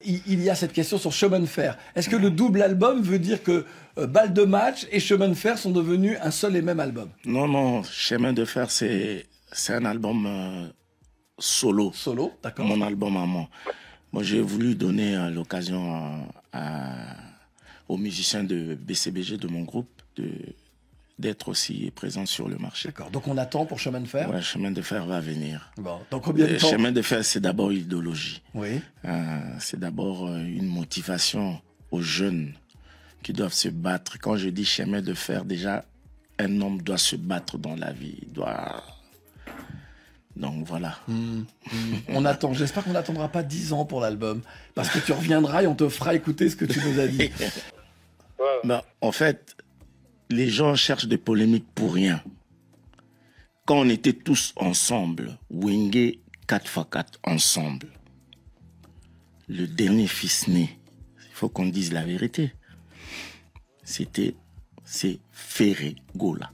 Il y a cette question sur chemin de fer. Est-ce que le double album veut dire que Balle de match et chemin de fer sont devenus un seul et même album? Non, non, chemin de fer, c'est un album solo. Solo, d'accord. Mon album à moi. Moi, j'ai voulu donner l'occasion aux musiciens de BCBG, de mon groupe, d'être aussi présents sur le marché. D'accord, donc on attend pour chemin de fer? Ouais, chemin de fer va venir. Bon, dans combien de temps? Chemin de fer, c'est d'abord l'idéologie. Oui. C'est d'abord une motivation aux jeunes qui doivent se battre. Quand je dis chemin de fer, déjà, un homme doit se battre dans la vie. Il doit... Donc voilà. On attend. J'espère qu'on n'attendra pas 10 ans pour l'album. Parce que tu reviendras et on te fera écouter ce que tu nous as dit. Ben, en fait, les gens cherchent des polémiques pour rien. Quand on était tous ensemble, Wenge 4x4 ensemble, le dernier fils né, il faut qu'on dise la vérité, c'est Ferré Gola.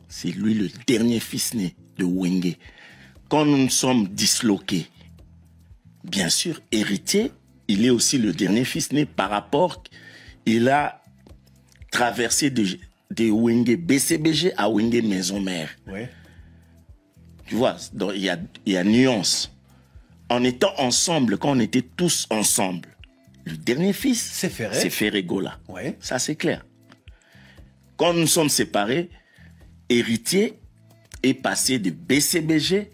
C'est lui le dernier fils né de Wenge. Quand nous nous sommes disloqués, bien sûr, héritier, il est aussi le dernier fils né par rapport, il a traversé de Wenge BCBG à Wenge Maison Mère. Oui. Tu vois, il y a nuance. En étant ensemble, quand on était tous ensemble, le dernier fils, c'est Ferré Gola. Oui. Ça, c'est clair. Quand nous sommes séparés, héritier est passé de BCBG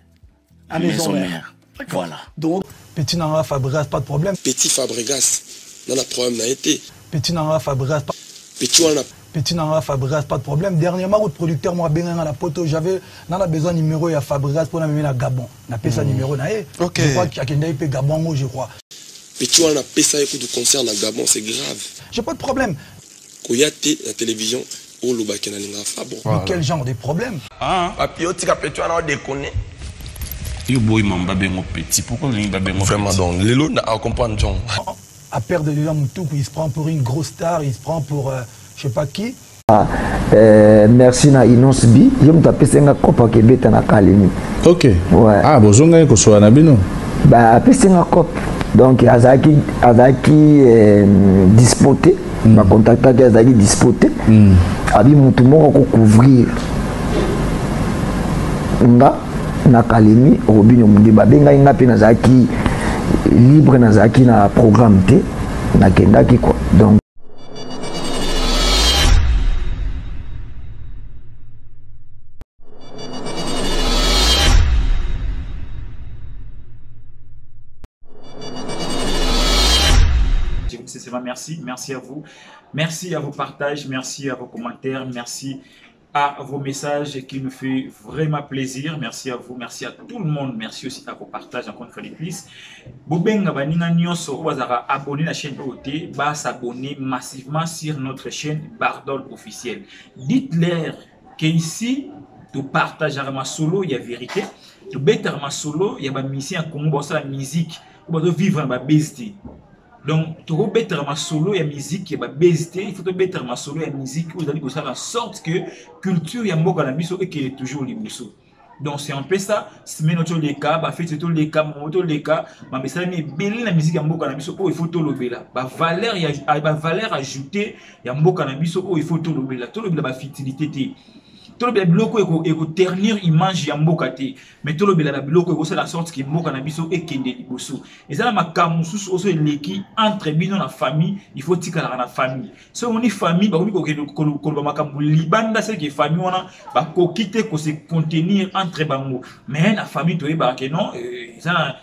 à Maison Mère. Voilà. Donc, Petit Nanga Fabregas, pas de problème. Petit Fabregas, non, le problème n'a été. Petit Nanga Fabregas, Petit Nanga Fabregas, pas de problème. Dernièrement, votre producteur m'a bien à la poteau. J'avais besoin de numéro à Fabregas pour m'amener à Gabon. On a payé ça numéro. Ok. Je crois qu'il y a un Gabon, je crois. Petit on a payé ça écoute de concert à Gabon, c'est grave. J'ai pas de problème. Koyate, la télévision, au Lubakena Linga Fabo. Mais quel genre de problème? Papi, tu as petit on a déconné. Il boy mamba bengo petit. Pourquoi il mamba bengo petit? Vraiment donc, Lelo n'a pas compris John. À perdre de Moutou, il se prend pour une grosse star, il se prend pour je sais pas qui. Merci na Inos B. Je me tape senga kopa kebeta na kalemi. Ok. Ouais. Ah, bozonga ko so na bino. Bah senga kop. Donc azaki disputé. Ma contacta azaki disputé. Abi mutu moko ko couvrir. Nga na kalemi Robinho Mudiba benga inga pe nazaki libre nazaki na programme te na kendaki quoi. Donc merci à vous, merci à vos partages, merci à vos commentaires, merci à vos messages qui me fait vraiment plaisir. Merci à vous, merci à tout le monde, merci aussi à vos partages encore une fois de plus. Bobenga baninga nyonso wazara abonner à la chaîne OT, bah s'abonner massivement sur notre chaîne Bardol officielle. Dites-leur qu'ici, tu partages ma solo, il y a vérité. Tu bêtes ma solo, il y a ma mission à Congo, la musique, on va vivre ma bestie. Donc, tu peux mettre ma solo et la musique qui est BST, il faut te mettre ma solo et la musique où vous allez faire en sorte que culture y a biso et qu'il est toujours les biso. Donc, c'est un peu ça. Si nous avons les cas, fait tout les cas, les cas, mais ça mais belle la musique y a biso il faut tout le bela. Valeur ajoutée y a biso il faut tout le bela. Tout le bela fertilité. Tout le bloc est ternir image ya mboka te mais tout le bloc est la sorte qui mboka na biso et kende liboso et ça ma kamusus aussi leki entre bino na famille il faut tikala na famille so on famille ba ko ba makambu libanda c'est que famille wana ba ko quitter ko se contenir entre bango mais la famille to ba que non ça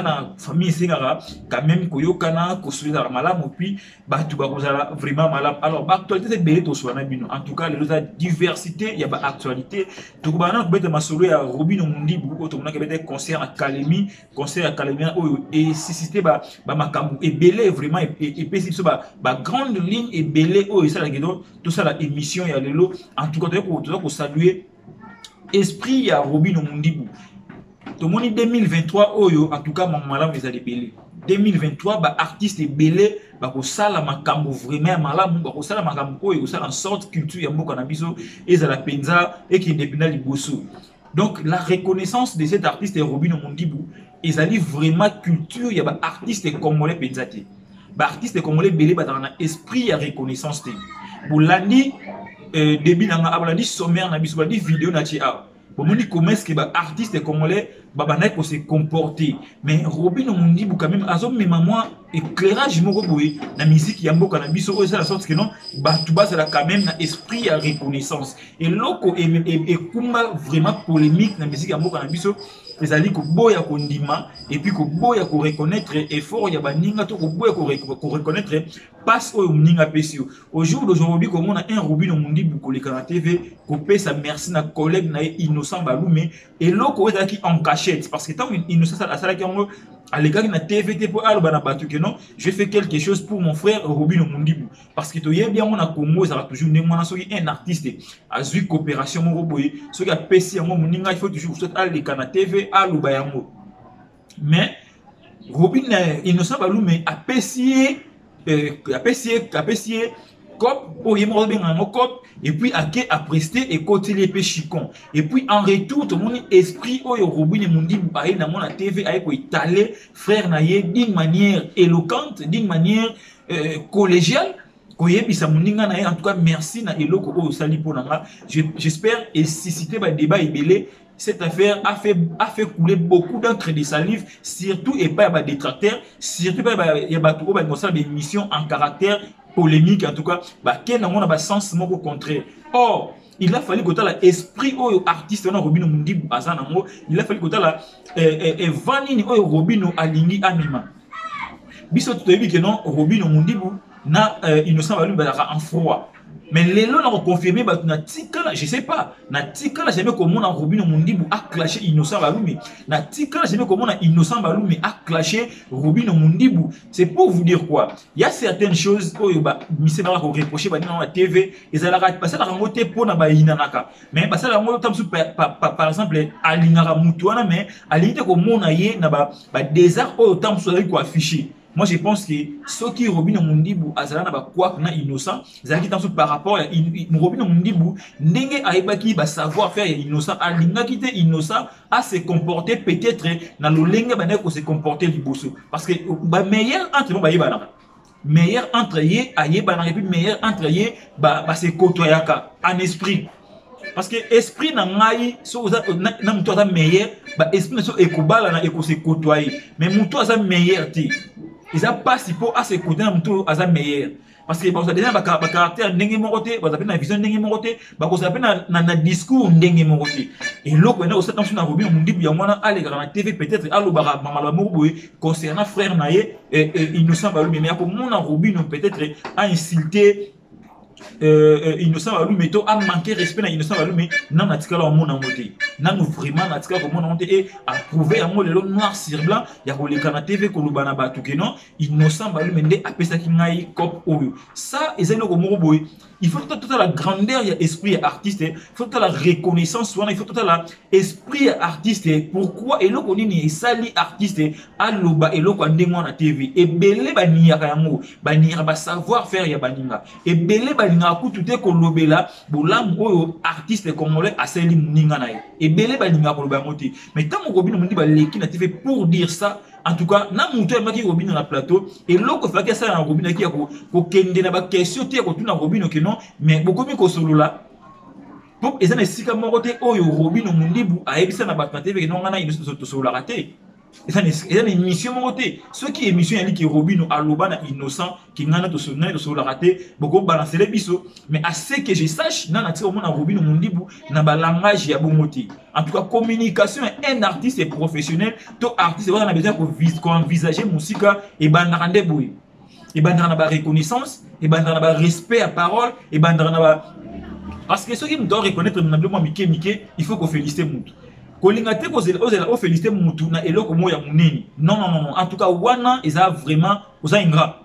na famille singara quand même ko yokana ko souza malamu puis ba tu ba vraiment malamu alors ba actualité c'est belé to so na bino en tout cas la diversité il y a actualité tout bana bete masolo ya Robinho Mudiba ko to mona ke bete concert à Kalemi et suscité ba makambu et belé vraiment et pesi so ba grande ligne et belé o ça la tout ça la émission ya lelo en tout cas to saluer esprit ya Robinho Mudiba. Tout le monde 2023 oyo en tout cas mon malamu les a belé 2023 ba artiste belé ba ko sala makambo vraiment malamu ba ko sala makambo oyo ko sala en sorte culture ya mboka na biso ezala penza et qui dépenda liboso. Donc la reconnaissance de cet artiste Robinho Mudiba ezali vraiment culture ya ba artiste congolais penza te. ba artiste congolais belé ba dans esprit ya reconnaissance te bolandi début na abalandi sommaire na biso ba di vidéo na ti a bomoni comment est-ce que ba artiste congolais ba bana ko se comporter mais Robino Mundibu quand même azo mema moi éclairage moko boye na musique ya mboka na biso o ça la sorte que non ba tout bas la quand même na esprit ya reconnaissance et loko et kuma vraiment polémique na musique ya mboka na biso ezali ko boya ko ndima et puis ko boya ko reconnaître effort ya baninga to ko boya ko reconnaître passe au mninga pesio au jour d'aujourd'hui comme on a un Robino Mundibu ko le na TV ko pesa merci na collègue na Innocent Balume et loko ezali en cachette parce que tant Innocent ça qui on à l'égard de la TVT pour Alba que non, je fais quelque chose pour mon frère Robino Mundibu. Parce que tu y a bien, on a Congo, ça va toujours un artiste, à Zui Coopération Moroboy, ce qui a PC en Moninga, il faut toujours aller à la TV, à l'Ubayamo. Mais Robin Innocent Balume a PC, cop pour y mordre un cop et puis à prester et côté les péchicons et puis en retour tout mon esprit au Robin Mundibu baï na mon TV avec étaler frère naïe d'une manière éloquente d'une manière collégiale koyebisa muninga naïe en tout cas merci na eloko o sali ponanga j'espère et susciter ba débat ibélé. Cette affaire a fait couler beaucoup d'encre de salive, surtout et pas à détracteurs, surtout pas il y a des émissions en caractère polémique en tout cas, bah quel on a sens au contraire. Or, il a fallu que tu aies l'esprit au artiste on a Robino Mundibu azanamo, il a fallu que tu aies vanini au Robino alingi anima. Biso tu as vu que non Robino Mundibu na Innocent Balume en froid. Mais les lois ont confirmé que je ne sais pas, jamais comment Robino Mundibu a clashé Innocent Balume. Jamais comment Innocent Balume a clashé Robino Mundibu. C'est pour vous dire quoi? Il y a certaines choses que Missé Nara reproché dans la TV, et ça l'a passé la rangote pour na Inanaka. Mais parce que la rangote par exemple à l'Inara Mutuana, mais à l'idée que mon aïe n'a pas des arts au temps sur quoi afficher. Moi je pense que ceux qui Robino Mundibu azala na ba quoi na innocent zaki dans par rapport à Robino Mundibu ndenge aibaki ba savoir faire innocent alinga kite innocent à se comporter peut-être na lolenge ba ko se comporter liboso parce que ba meilleur entre ba yebana meilleur entre ye ayebana et puis meilleur entre ye ba se côtoyaka en esprit. Parce que l'esprit n'a pas meilleur, l'esprit n'a pas se côtoyer. Mais mon toit est meilleur. Ils n'ont pas si pour à se côtoyer, mon toit est meilleur. Parce que vous avez déjà un caractère n'engé moroté, vous avez une vision n'engé moroté, vous avez un discours n'engé moroté. Et l'autre, on a aussi attention à Robin, on dit bien moi aller dans la TV peut-être à l'obara maman Morboy concernant frère Naye et Innocent Balume, mais pour mon Robin peut-être a insulté. Innocent Balume a manqué respect à Innocent Balume non natikala au monde en moté non vraiment natikala au monde en moté et a prouvé à moi le noir sur blanc ya ko le kana TV ko lubana batu que non Innocent Balume nde apesa ki ngai cop oyo ça ezali ko moroboy il faut toute la grandeur ya esprit artiste il faut toute la reconnaissance il faut toute la esprit artiste pourquoi et loko nini sali artiste aloba et loko ndengo na TV et belé baniaka yango baniaka ba savoir faire ya baninga et belé baninga kututé ko lobela bolam oyo artiste congolais aseli muninga na et belé baninga ko loba moti mais tant mo Robino mundi ba leki na TV pour dire ça. En tout cas, na muto ya maki Robino na plateau et loko faki ça na Robino ki ko kende na ba question te ko tuna Robino ke non mais bokomi ko solola pop ezana sika morote oyo Robino Mundibu a ebisa na ba TV ke non ngana ino to solola raté ezana émission morote ceux qui émission ya li Robino aloba na innocent ki ngana to solola raté boko balancer les biso mais à ce que je sache na tira mon Robino Mundibu na ba langage ya bomoti. En tout cas, communication est un artiste professionnel. Tout artiste, on a besoin d'envisager musique et bandarande boui. Et bandarande reconnaissance, et bandarande respect à parole, et bandarande. Parce que ceux qui me doivent reconnaître, il faut qu'on félicite Moutou. Kolingate ko féliciter Moutou na eloko moya muneni. Non. En tout cas, wana ils a vraiment aux ingrat.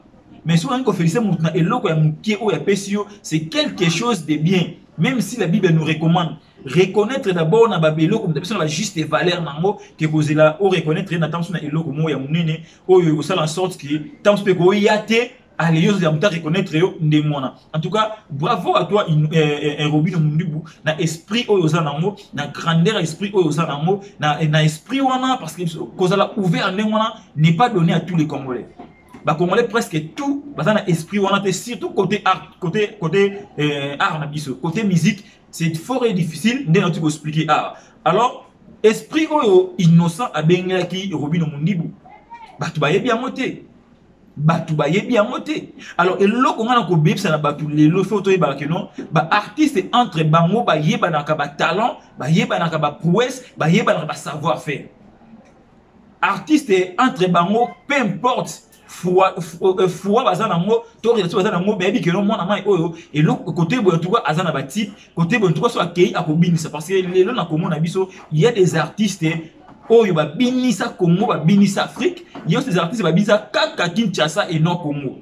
Mais si on a féliciter Moutou na eloko ya mukie o ya pesio, c'est quelque chose de bien. Même si la Bible nous recommande reconnaître d'abord na babelo comme personne la juste valeur nango que cause là o reconnaître na temps na eloko mo ya munene o yo ça en sorte que temps pe ko yate allez yo ya muta reconnaître yo ndemona. En tout cas bravo à toi Robino Mundibu na esprit o yo za nango na grandeur esprit o yo za nango na esprit wana parce que cause là ouvert ndemona n'est pas donné à tous les Congolais. bah congolais presque tout bah ça na esprit on a surtout côté art art na biso côté musique c'est fort et difficile de nous expliquer art alors esprit oyo innocent abengaki Robino Mundibu batu bayebi yango te batu bayebi yango te alors eloko ngana ko bebisa na batu lelo photo e ba non ba artiste entre bango ba yeba na ka ba talent ba yeba na ka ba prouesse ba yeba na ka ba savoir faire artiste entre bango peu importe foi bazana ngo to relation bazana ngo bayebi que non mona mai oyo eloko côté boyo tout azana ba type côté boyo tout so akei akobinisa parce que lelo na komona biso il y a des artistes oyo ba binisa Congo ba binisa Afrique il y a des artistes ba binisa kaka Kinshasa et non Congo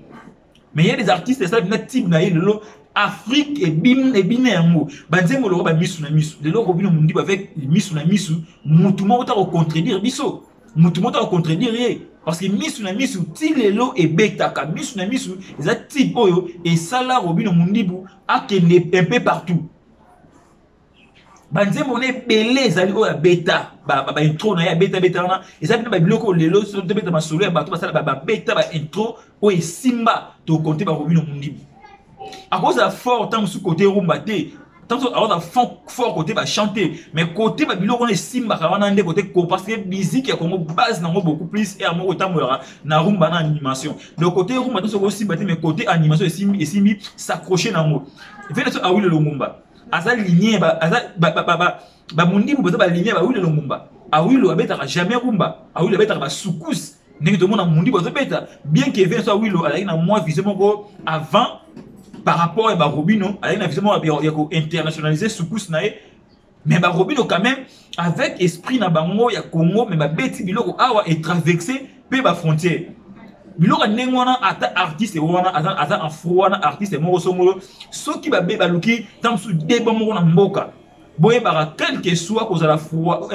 mais il y a des artistes ça na type na lelo Afrique et bine yango banzembo lo ba misu na misu lelo Robino Mundibu avec misu na misu mutu mo ta ko contredire biso mutu mo ta ko contredire parce que misu na misu ti lelo et betaka misu na misu za type oyo et sala Robino Mundibu akende un peu partout banzembo ne belé zali oya beta ba intro na ya beta na ezali ba biloko lelo so de beta masolo ya bato basala ba beta ba intro o simba to compter ba Robino Mundibu à cause de fort tant sous côté rumba te tant à fort côté ba chanter mais côté ba biloko ne simba ka wana ndé côté parce que musique ya Congo base nango beaucoup plus et amour autant moira na rumba na animation le côté rumba to so simba te mais côté animation et simbi s'accrocher nango fait ça Awilo Lumumba aza lignée ba Mundibu ba lignée ba Awilo Lumumba Awilo abeta jamais rumba Awilo abeta ba soukous ndenge to mona Mundibu abeta bien que vient ça Awilo ala ina moi visiblement avant par rapport à Robino ala ina visiblement ya ko internationaliser soukous nae mais ba Robino quand même avec esprit na bango ya Congo mais ba beti biloko awa et traverser pe ba frontière biloko ndenge wana ata artiste wana ata afro artiste moko songolo soki ba be baluki tamsu débat moko na mboka boye bara quel que soit cause la foi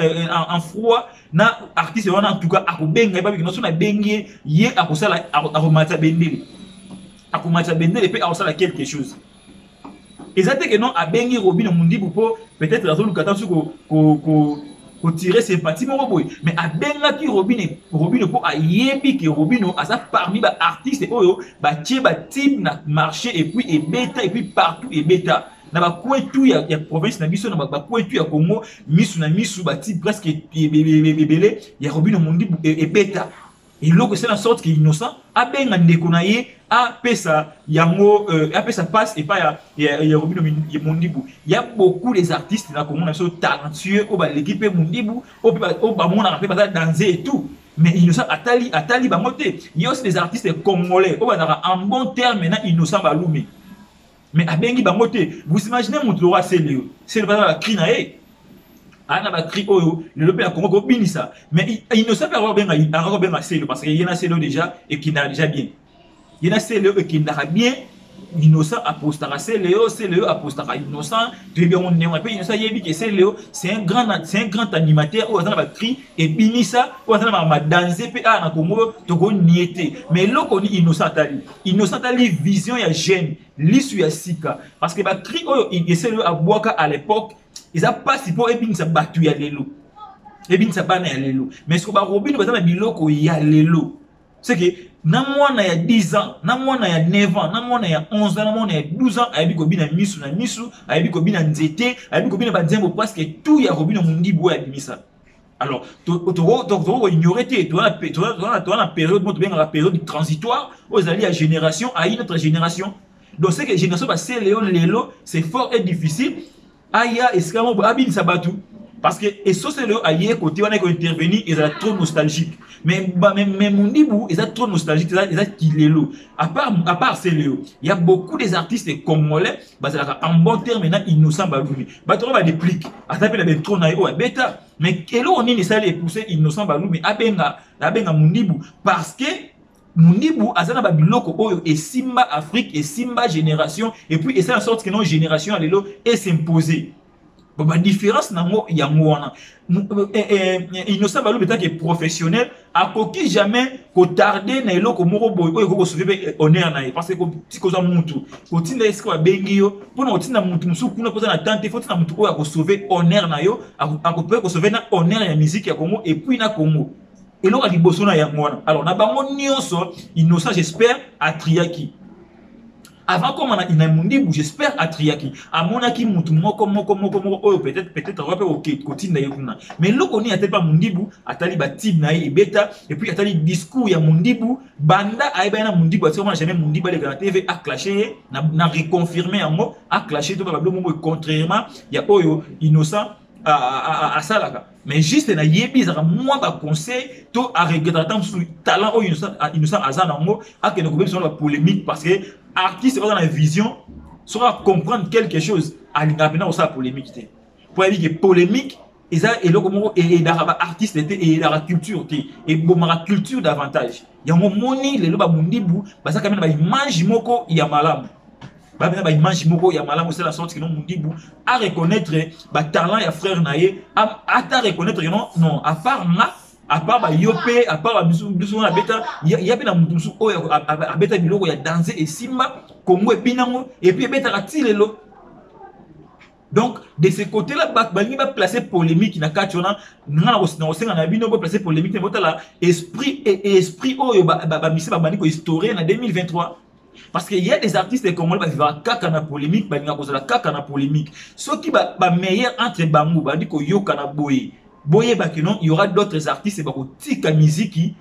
en froid na artiste wana en tout cas akobenga ba bino so na bengi ye akosala akomata bendele pe akosala quelque chose exactement que non abengi Robino Mundibu po peut-être la zone kata suko ko tirer sympathie mon boy mais abenga ki Robino po ayebi que Robino asa parmi ba artistes oyo ba tie ba type na marché et puis beta et puis partout et beta na ba coin tout ya province na biso na ba coin tout ya Congo misu na misu ba type presque belé ya Robino Mundibu et beta et l'autre c'est la sorte qui innocent abenga ndeko na ye a pesa yango a pesa passe et pas ya Robino Mundibu il y a beaucoup des artistes là comme on a so talentueux au ba l'équipe Mundibu au ba mona rapper ba danser et tout mais innocent atali ba moté il y a aussi des artistes congolais au ba en bon terme maintenant innocent ba lumi mais abengi ba moté vous imaginez mon roi c'est le pas la cri na e ana ba cri oyo le pays à Congo ko binisa mais innocent ba benga c'est parce qu'il y en a c'est déjà et qui n'a déjà bien il y en a c'est le qui n'a bien innocent apostara c'est le apostara innocent tu bien on est peu innocent yebi que c'est un grand animateur ou azana ba cri et binisa ou azana ba danser pe na Congo to ko niete mais loko ni innocent ali vision ya jeune lisu ya sika parce que ba cri oyo il c'est le abwaka à l'époque ils a pas si pour ebinisa batu ya lelo ebinisa bana ya lelo mais ce que ba Robino bazana biloko ya lelo c'est que na mwana ya 10 ans na mwana ya 9 ans na mwana ya 11 ans na mwana ya 12 ans ayebi ko bina misu na misu ayebi ko bina nzete ayebi ko bina banzembo presque tout ya Robino Mundibu ya bimisa alors to ignorer te to na période mo to bien la période transitoire aux alliés à génération à une autre génération donc c'est que génération ba c'est lelo c'est fort et difficile aya escamo abin sabatu parce que et ça c'est le aïe côté on a intervenir ils sont trop nostalgique mais Mundibu ils sont trop nostalgique ils sont kilelo à part c'est le il y a beaucoup des artistes congolais en bon terme maintenant innocent balumi bato ba déplique atape la ben trop na yo beta mais kelo on ni ça les pousser innocent balumi abenga Mundibu parce que Mundibu azana ba biloko oyo et simba Afrique et simba génération et puis et c'est en sorte que non génération alelo et s'imposer la différence nango yango wana innocent balu beta que professionnel a koki jamais ko tarder na eloko moko boy oyo ko sauver honneur na parce que si ko za mutu ko tinda esko bengi yo pona otinda mutu musuku na poza na tante faut na mutu oyo ko sauver honneur na yo a ko sauver na honneur ya musique ya Congo et puis na Congo Et là, il y a alors, na bango nyonso, innocent, j'espère, à Triaki. Avant comme on a une Mundibou, j'espère à Triaki. À mon aki mutu moko peut-être on va au côté na yekuna. Mais là on y a pas Mundibou, atali ba type na et bêta et puis atali discours ya Mundibou, banda aiba na Mundibou, parce qu'on jamais Mundibou les gars TV a clashé, na reconfirmé un mot, a clashé tout le monde contrairement, il y a oyo innocent à Salaka. Mais juste na yebi za moi ba conseil to a regretter tant sur talent oyo innocent azana ngo a que nous sur la polémique parce que artiste dans la vision saura comprendre quelque chose à l'ingapena au sa polémique pour dire que polémique et ça et le comment et d'araba artiste et la culture et bomara culture davantage il y a mon moni les loba mundibu parce que quand même ba image moko ya malamu ba image moko ya malamu c'est la sorte que non mundibu à reconnaître ba talent ya frère naé à reconnaître non à part ba yopé à part biso na beta ya bena mutusu o a beta biloko ya danser et simba kongo ebinango et puis beta ratilelo. Donc de ce côté là ba va placer polémique na kachona na osenga na bino ba placer polémique na bota la esprit et esprit oyo ba misi ba baniko historien en 2023. Parce qu'il y a des artistes comme moi qui vont kaka na polémique, ba nga kozala kaka na polémique. Ceux qui ba meilleur entre bango ba diko yoka na boye. Boye bakino, il y aura d'autres artistes qui tika musique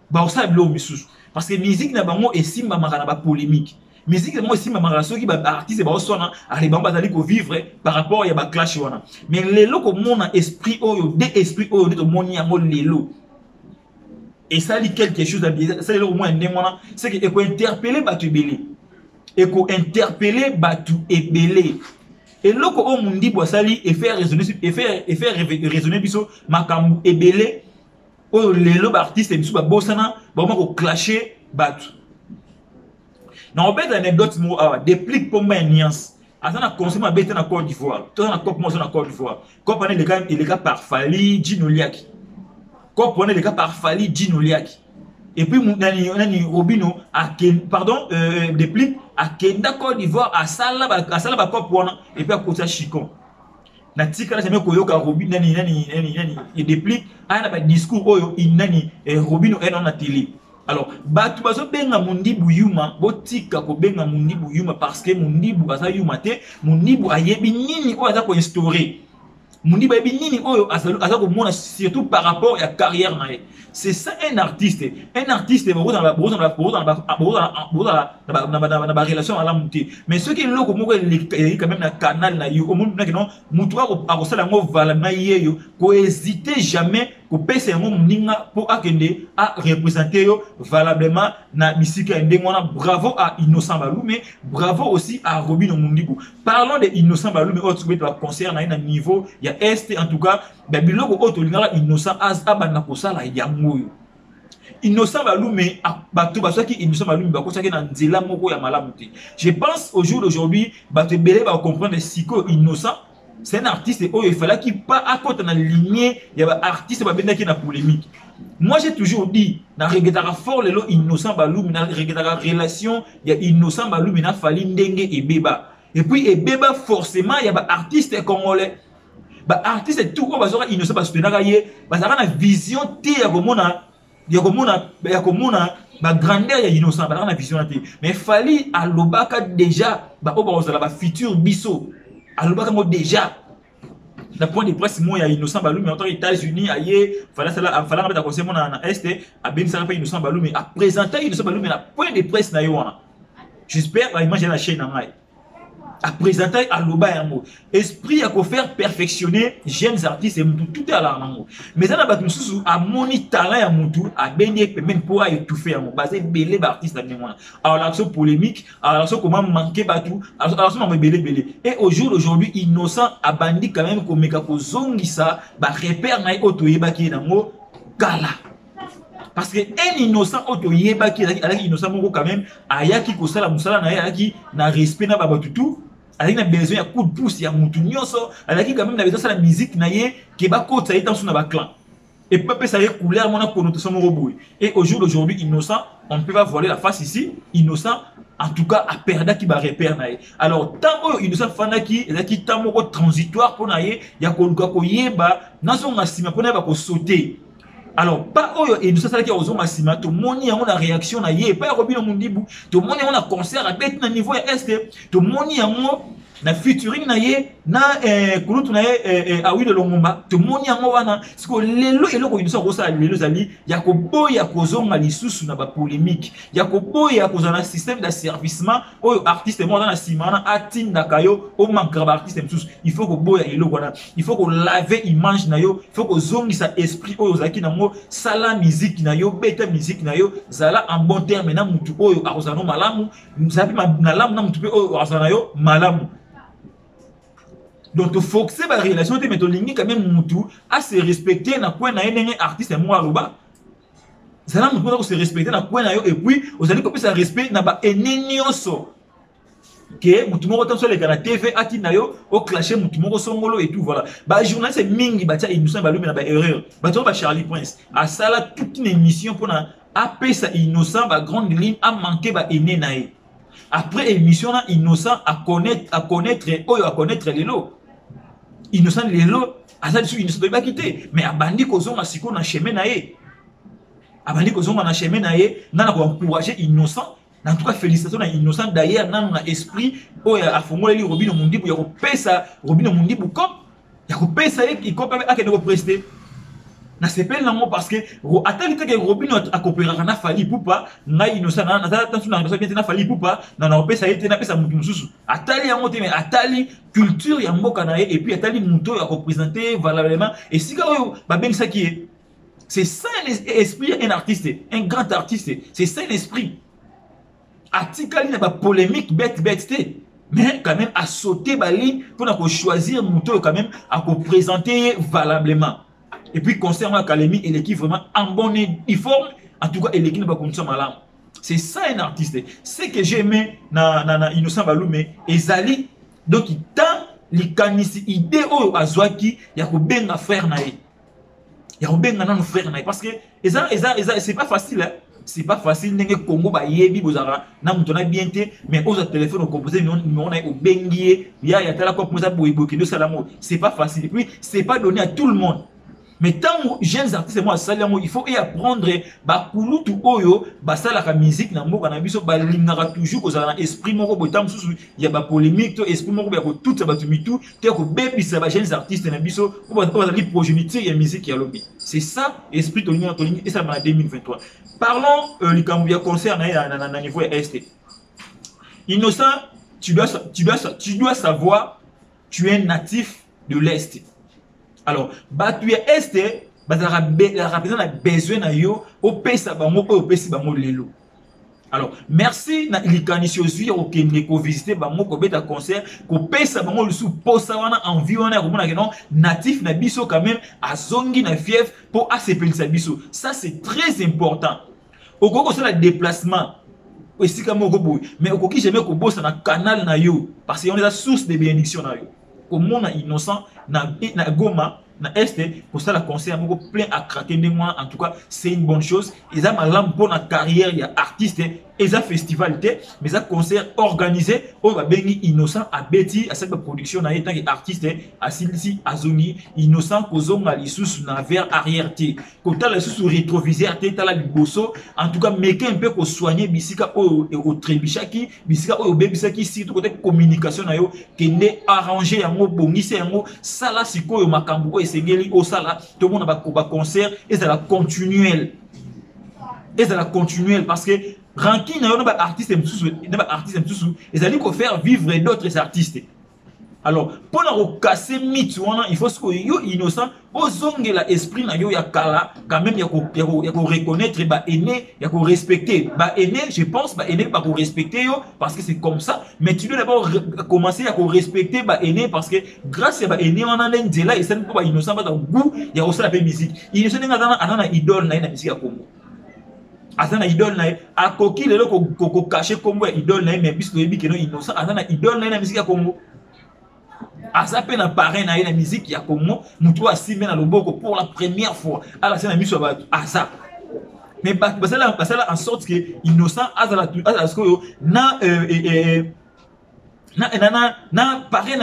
ba osablo misusu parce que musique na bango esimba makana ba polémique. Musique moi esimba makana soki ba artiste ba osona ali bango bazali ko vivre par rapport ya ba clash wana. Mais lelo ko mona esprit oyo de esprit oyo de moni yango lelo. Et ça dit quelque chose à bien, ça lelo moi ndemona, c'est que eko interpeller batu belé. Eko interpeller batu ebelé. Et là, on m'a dit et faire raisonner biso makambu ebele o lelo ba artiste biso ba bosana ba mo ko clasher batu. Na obet anecdote mo awa déplique pour moi nuance. Azana consomme bête na Côte d'Ivoire. Tout na cop mo na Côte d'Ivoire. Cop on les gars par Fali Djinoliaki. Cop on les gars par Fali Djinoliaki. Et puis nani Robino a pardon déplique à Kenda Côte d'Ivoire à Sala ba cop wana et puis à côté Chicon. Na tika jamais koyoka Robino nani et déplique a na discours oyo inani Robino est dans la télé. Alors batu bazo benga Mundibu yuma botika ko benga Mundibu yuma parce que Mundibu baza yuma te Mundibu ayebi nini o aza ko instaurer. Mundibu ayebi nini oyo aza ko mona surtout par rapport à la carrière na. C'est ça un artiste. Un artiste dans la relation à la montée. Mais ce qui est là, quand même, dans le canal, il n'hésitez jamais pour représenter valablement la musique. Bravo à Innocent Baloumé, bravo aussi à Robin Mundibou. Parlons de Innocent Baloumé, autre concert à un niveau, il y a Est en tout cas, Innocent Azabanakosa, il y a Innocent Baloumé, je pense au jour d'aujourd'hui, comprendre Innocent, c'est un artiste et il fallait qu'il pas à côté de la lignée, il y a un artiste qui est dans polémique. Moi j'ai toujours dit, dans regretara fort les lots Innocent Baloumé, dans regretara relation, il y a Innocent Baloumé, il fallait Ndenge et Beba. Et puis et Beba forcément il y a un artiste congolais. Bah artiste tout quoi bazora Innocent Baloumé bazara na vision té ya komona ba grandeur ya Innocent bazara na vision té mais fallait à lobaka déjà ba obazala ba futur biso à lobaka mo déjà la point de presse moi ya Innocent Baloumé aux États-Unis aye fallait mettre conseil na est a ben ça pas Innocent Baloumé a présenter Innocent Baloumé na point de presse na yo wana j'espère la image la chaîne na ngai à présenter à l'oba yango esprit à faire perfectionner jeunes artistes et tout à la mango mais ça n'a pas tout sous à moni talent ya mutu à benye même pour étouffer yango basé belé ba artiste na mona alors l'action polémique alors l'action comment manquer batou alors l'action belé et au jour d'aujourd'hui Innocent a bandi quand même comme meka ko zongisa ba repère na auto yebaki nango kala. Parce que un innocent auto yeba qui avec innocent moko quand même ayaki ko sala musala na ayaki na respect na baba tutu avec na besoin ya coup de pouce ya mutu nyonso ayaki quand même na besoin la musique na ye ke ba ko tsaita sous na ba clan et peuple ça y couleur mona connotation moko boy et au jour d'aujourd'hui innocent on ne peut pas voiler la face ici innocent en tout cas a perdu qui ba repère na ye alors tant innocent fana qui ezaki tant moko transitoire pour na ye ya ko luka ko yeba na so ngasima pour na ba ko sauter. Alors, pas et nous ça qui a osé massima, tout le monde y a une réaction na yé, pas Robino Mundibu, tout le monde y a un concert à bête na niveau est, tout le monde y a na featuring na ye na kulutu na ye awi de Longomba, tout le monde y a wana, parce que lelo et loko inso rosa lelo zali, yakobo ya kozonga lisusu na ba polémique, yakobo ya kozana système d'asservissement, o artiste mo na simana atin na kayo, o manka ba artiste msusu, il faut que boya elo wana, il faut que laver image na yo, il faut que zongi sa esprit o zaki na mo sala musique na yo, beta musique na yo, zala en bon terme na mutu oyo akozano malamu, zapi na lamu na mutu pe oyo azana yo malamu. Donc, il faut que ces relations de méthodologie quand même moutou à se respecter na quoi na un artiste moi loba. Ça là moutou se respecter na quoi na yo et puis vous allez couper ça respect na ba enenioso. Que moutou mo autant sur les canaux TV ati na yo au clasher moutou mo songolo et tout voilà. Ba journaliste mingi ba tia innocent ba lumé na ba erreur. Ba to ba Charlie Prince. À ça là toute une émission pour na AP ça innocent ba grande ligne a manqué ba ene na e. Après émission là innocent à connaître les lots. Innocent les lots, Azali innocent de pas quitter, mais abandi kozonga siko na chemin na ye. Abandi kozonga na chemin na ye, nana ko encourager innocent. En tout cas félicitations à innocent d'ailleurs nana na esprit o ya afongoli Robino Mundibu ya ko pesa Robino Mundibu comme ya ko pesa ye il compte avec ko prester. Na sepel nango parce que atalité que Robino a coopéré na fali poupa na innocent na attention na bien na fali poupa na pesa ye na pesa mutu mususu atali ya moté mais atali culture ya mboka na ye et puis atali muto ya représenter valablement et si ka ba ben ça qui est c'est ça l'esprit un artiste un grand artiste c'est ça l'esprit atikali na ba polémique bête mais quand même à sauter bali pour na choisir muto quand même à représenter valablement. Et puis, concernant l'académie, et l'équipe vraiment en bonne uniforme, en tout cas, et l'équipe va continuer à l'âme. C'est ça un artiste. Ce que j'ai aimé dans Innocent Balume, et Zali, donc il tend les idées au Azwaki, il y a bien à faire naï. Il y a bien à faire naï. Parce que c'est pas facile. Hein? C'est pas facile. N'est-ce que Congo ba yebi bozara na mutona bien té, mais aux téléphone au composé on a au bengié, il y a tala comme ça boiboki de salamo. C'est pas facile. Et puis c'est pas donné à tout le monde. Mais tant que jeunes artistes moi salamo il faut apprendre ba kulutu oyo ba sala ka musique na mboka na biso ba lingaka toujours ko za na esprit moko botam susu ya ba polémique to esprit moko ba ko tout ça ba tumitu te ko bebisa ba jeunes artistes na biso ko ba li progéniture ya musique ya lobby. C'est ça esprit tolinga et ça en 2023. Parlons le Cambia concert na niveau est. Innocent, tu dois savoir tu es natif de l'Est. Alors, tu es esté, la représente a besoin na yo, au pesa bango, au pesi bango lelo. Alors, merci na ilikanisiosui au Keneko visiter bango ko beta concert, ko pesa bango le sous posa wana environnement ko mona que non natif na biso quand même a zongi na fief pour accepter sa biso. Ça c'est très important. Au koko ça le déplacement. Aussi comme au kobo, mais au koki jamais ko bossa na canal na yo parce qu'on est la source de bénédiction na yo. Au monde innocent na Goma na Est pour ça la concert beaucoup plein à craquer de moi en tout cas c'est une bonne chose ils ont ma bonne carrière il y a artistes et ça festival mais ça concert organisé on va béni innocent à Betty à cette production na étant artiste à Silsi à Zoni innocent kozonga lisusu na vers arrière té kota la sous rétroviseur té tala liboso en tout cas meké un peu ko soigner bisika au trébichaki bisika au bebisaki si tout côté communication na yo kende arranger yango bongise yango sala sikoyo makambo esengeli au sala tout le monde va concert et ça la continuelle parce que ranking na yo na ba artiste msusu et ça dit qu'on faire vivre d'autres artistes. Alors pour na casser mythe il faut que yo innocent ozongela esprit na yo ya kala quand même ya ko reconnaître ba aîné ya ko respecter ba aîné je pense ba aîné ba ko respecter yo parce que c'est comme ça mais tu dois d'abord commencer à ko respecter ba aîné parce que grâce à ba aîné on a ndela et ça pas innocent ba goût ya osala pe musique innocent ngana idole na musique ya Congo azana idole na a koki lelo ko cacher Congo idole na mais biso yebi que non innocent azana idole na musique ya Congo. Asa pe na parrain na la musique ya Congo mutu asime na loboko pour la première fois à la scène na miso ba asa mais basala en sorte que innocent azala sko na parrain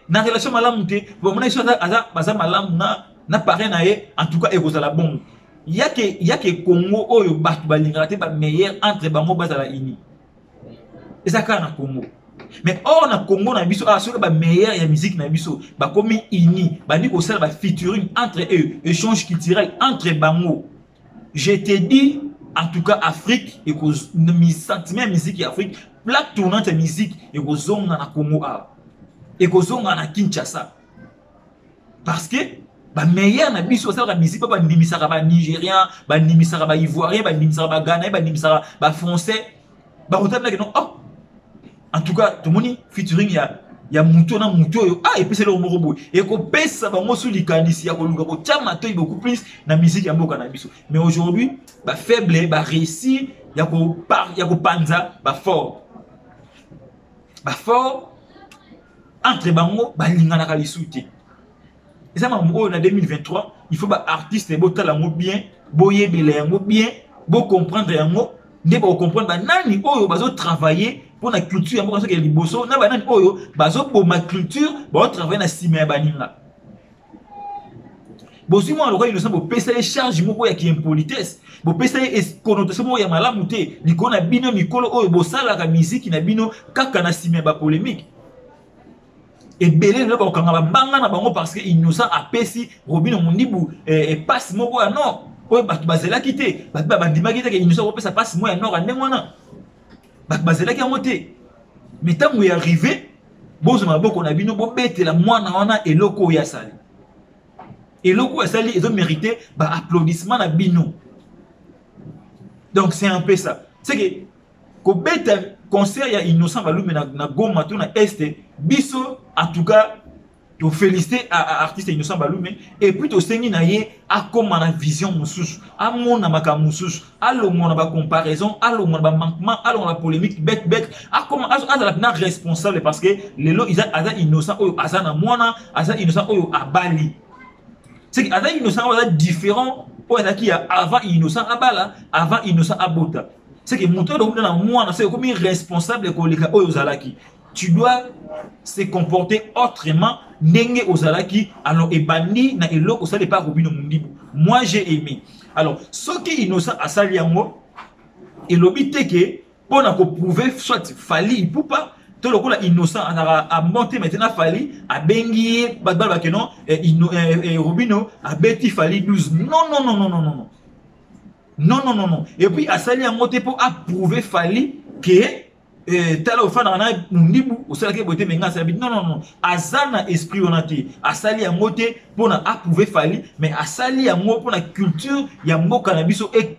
na relation malamu te bon mona iso aza malamu na parrain na en tout cas ekozala bon il y a que Congo oyo batu balingate ba meilleur entre bango bazala ini. Et ça quand na Congo. Mais or na Congo na biso sur ba meilleur ya musique na biso ba komi ini ba ni ko sala ba featuring entre eux, échange culturel entre bango. Je te dis en tout cas Afrique et que sentiment musique Afrique plaque tournante musique et que zonga na Congo et que zonga na Kinshasa. Parce que ba meilleur na biso ça la musique ba ndimisaka ba nigérien, ba ndimisaka ba ivoirien, ba ndimisaka ba ghanais, ba ndimisaka ba français, ba otable que non oh. En tout cas, tout le monde featuring ya muto na muto yo et puis c'est le morobo et ko pesa ba mo suli kanisi ya ko luka ko chama to beaucoup plus na musique ya mboka na biso. Mais aujourd'hui, ba faible, ba réussi ya ko panza ba fort. Ba fort entre bango ba lingana ka lisuti. Et ça, en 2023, il faut que les artistes soient bien, bien, comprendre bien, comprendre nani oyo bazo travailler pour la culture ya que liboso na nani oyo bazo pour ma culture ba travailler na sima baninga. Bosi mo lokwa innocent bo pesa les charges moko ya ki impolitesse, bo pesa les connotation mo ya malamu te, likona bino mikolo oyo bo sala ka musique na bino kaka na sima ba polémique. Et belé le bakanga ba banga na bango parce que innocent a pesi Robino Mundibu et passe moko ya non oyo batu bazela kité batu ba bandima kité que innocent pesa passe mo ya non ndengwana batu bazela ki amote mais tant où est arrivé bozo maboko na bino bo betela mwana wana eloko ya sali eloko ya sali ils ont mérité ba applaudissement na bino. Donc c'est un peu ça, c'est que ko beta concert ya innocent balume na Goma to na Est biso en tout cas to féliciter à artiste innocent balume et puis to sengi na ye a comme na vision mususu a mona maka mususu allo mona ba comparaison allo mona ba manquement allo na polémique bec a comme a responsable parce que lelo ils a innocent oyo azana mona aza innocent oyo abali c'est que aza innocent oyo différent oyo qui a avant innocent abala avant innocent abota. C'est que mon c'est comme responsable de Ozalaki. Tu dois se comporter autrement n'enge Ozalaki alors et bani na eloko ça n'est pas Robino Mundibu. Moi j'ai aimé. Alors ce qui innocent à Saliango et l'obité que pour qu'on prouver soit fali pour pas tout le coup là innocent a monté maintenant fali a bengi badbal que non et Robino a beti fali 12. Non. Non. Et puis, à sali en moté pour approuver Fali que tala ofana na mundibu osala ke boté menga ça non. Azana esprit onati. À sali en moté pour na approuver Fali mais à sali en mot pour la culture ya mboka na biso et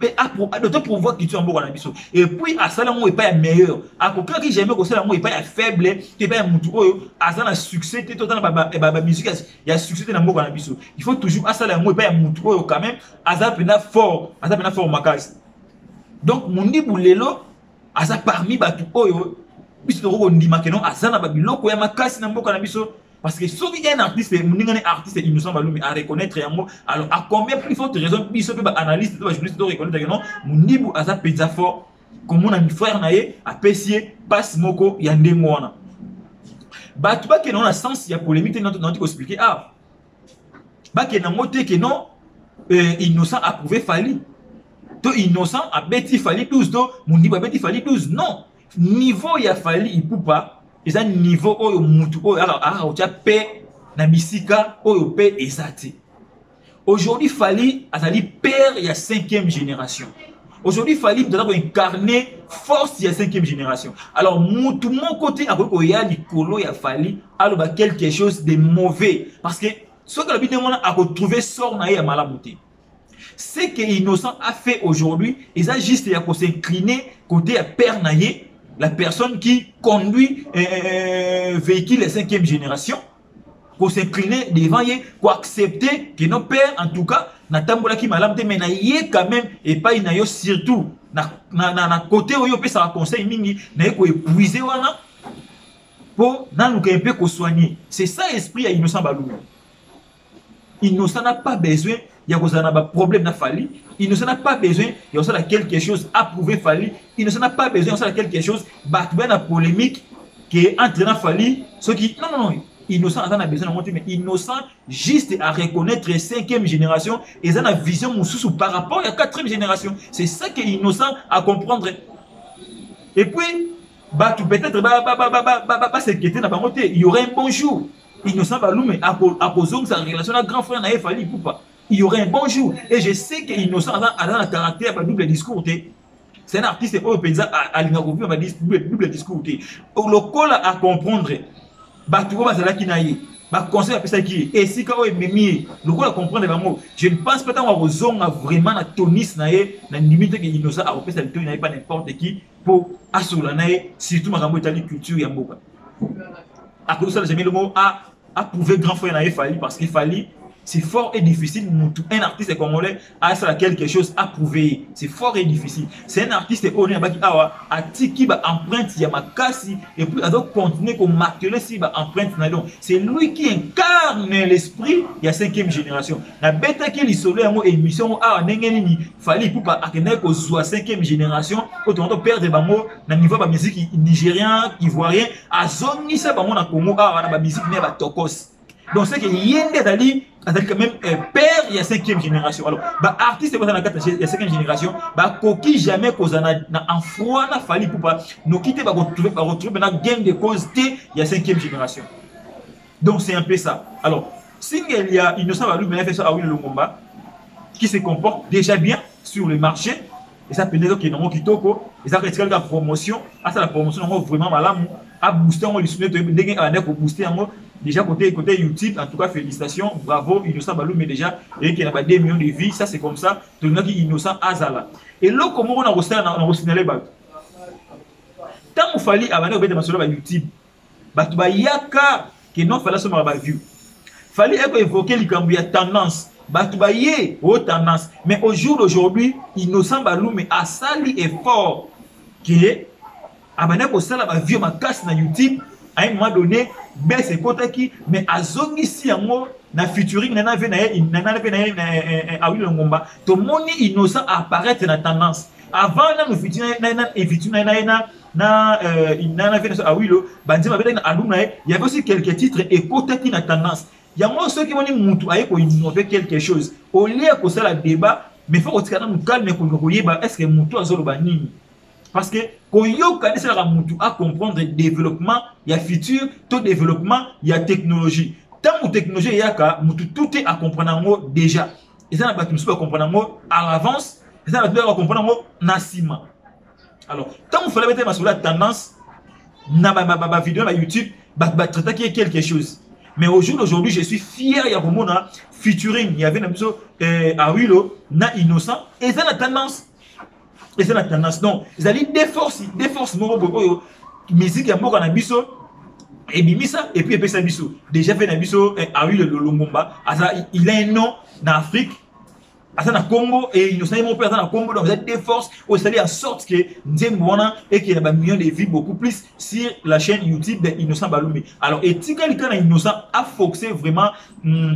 d'autres pour voir culture mboka na biso. Et puis à sali en mot est pas meilleur. À quelqu'un qui j'aime que sala mot est pas faible, qui pas mutu oyo azana succès total ba musique ya succès na mboka na biso. Il faut toujours à sali en mot est pas mutu oyo quand même azapena fort makas. Donc mundibu lelo aza parmi batu oyo biso ko ndima kenon azana ba biloko ya makasi na mboka na biso parce que soki un artiste muningane artiste innocent balumi à reconnaître yango alors à combien plus forte raison biso pe ba analyste ba journaliste to reconnaître que non mundibu aza penza fort comme on a un frère naie a pesier passe moko ya ndengo wana batu ba kenon na sens ya polémique non ko expliquer ba kenon moté que non innocent approuvé Fali to innocent a beti Fali 12 to mundibu a beti Fali 12 non niveau ya Fali ipupa ils ont niveau oyo mutu oyo alors otia pe na bisika oyo pe ezati. Aujourd'hui Fali azali père ya 5e génération. Aujourd'hui Fali doit incarner force ya 5e génération. Alors mutu mon côté akoko ya likolo ya Fali aloba quelque chose de mauvais parce que ce que la Bible demande à retrouver sort na ya malamuté. Ce que innocent a fait aujourd'hui, ils ont juste à s'incliner côté à père naie, la personne qui conduit véhicule de 5e génération, pour s'incliner devant lui, pour accepter que nos pères, en tout cas, na tambola qui malam te mena yé quand même et pas ina yo surtout na côté où yo peut ça conseil mingi na ko épuiser wana pour na nous un peu ko soigner. C'est ça l'esprit à innocent balou. Innocent n'a pas besoin il y a un problème na Fali, il ne n'a pas besoin il y a quelque chose à prouver Fali, il ne n'a pas besoin il y a quelque chose battre la polémique qui est entre na Fali ceux qui non innocent a besoin de monter, mais innocent juste à reconnaître 5e génération et ça a une vision par rapport à la 4e génération. C'est ça qui est innocent à comprendre. Et puis, peut-être il y aurait un bon jour. Innocent Baloum à cause de sa relation avec grand frère Naïf Fali Poupa. Il y aurait un bon jour. Et je sais qu'Innocent a un caractère, un double discours. C'est un artiste européen à l'Ingaroubi, on va dire double discours. Le col à comprendre, conseil à qui et si quand le col à comprendre, je ne pense pas qu'on a vraiment la tonis na limite que Innocent a repéré ça, il n'y a pas n'importe qui pour assurer surtout ma culture et Mboka. À cause de ça, j'ai mis le mot à prouver grand frère Naïf Fali parce qu'il fallait. C'est fort et difficile. Un artiste congolais a quelque chose à prouver. C'est fort et difficile. C'est un artiste honnête qui a tiki empreinte Yamakasi et puis a donc continué à marteler si empreinte. C'est lui qui incarne l'esprit de la 5e génération. La bête qui est isolée en émission a n'engeni fallait pour pas acquérir qu'aux 5e génération autant de perdre bango na niveau de musique nigérien, ivoirien, à zone ni ça bango na Congo a la musique né ba tokos. Donc c'est que Yende Dali quand même père il y a 5e génération. Alors artiste dans la 5e génération koki jamais cause en froid na fali pour pas nous quitter retrouver dans game de cause il y a 5e génération. Donc c'est un peu ça. Alors si il y a Innocent Baloum fait ça à Will Longomba qui se comporte déjà bien sur le marché et ça peut dire qu'il y a un kitoko et ça retire la promotion la promotion vraiment malade à booster on les soumettre pour booster déjà côté YouTube, en tout cas félicitations, bravo Innocent Baloum mais déjà et qu'il a 2 millions de vies, ça c'est comme ça, tout le monde qui Innocent Azala. Et là comment on a reçu les balles. Tant il fallait avant de mettre sur YouTube, yaka que non fallait se marrer view. Fallait évoquer les cambios tendance, tendance, mais au jour d'aujourd'hui, Innocent Baloum a sali effort qui est avant de ça la view ma casse na YouTube. À un moment donné, c'est côté qui, mais à zone ici, na featuring, na tout le monde innocent apparaît dans la tendance. Avant, nous featuring, il y avait aussi quelques titres et côté qui na tendance. Il y a moi ceux qui m'ont dit mutu aye ko innover quelque chose. Au lieu que ça la débat, mais faut que nous calme ko est-ce que mutu azoloba nini? Parce que quand yo connaissez la mutu à comprendre le développement, il y a futur, tout développement, il y a technologie. Tant que technologie il y a mutu tout est à comprendre déjà. Et ça n'a pas à comprendre à l'avance, et ça n'a pas à comprendre nassima. Alors, tant que fallait mettre sur la tendance, na vidéo na YouTube, traiter qu'il y a quelque chose. Mais au jour d'aujourd'hui, je suis fier, il y a vraiment un featuring, il y avait un épisode à Willow, na innocent, et ça la tendance. Et c'est la tendance. Donc, ils allaient des forces, musique, il et bimisa, et puis il biso. Déjà fait un biso, à lui le Longomba, il a un nom en Afrique, à Congo, et Innocent mon père dans le Congo, donc vous êtes des forces, où c'est en sorte que Nzembouana et qu'il y a un million de vues beaucoup plus sur la chaîne YouTube d'Innocent Baloum. Alors, et si quelqu'un Innocent a forcé vraiment,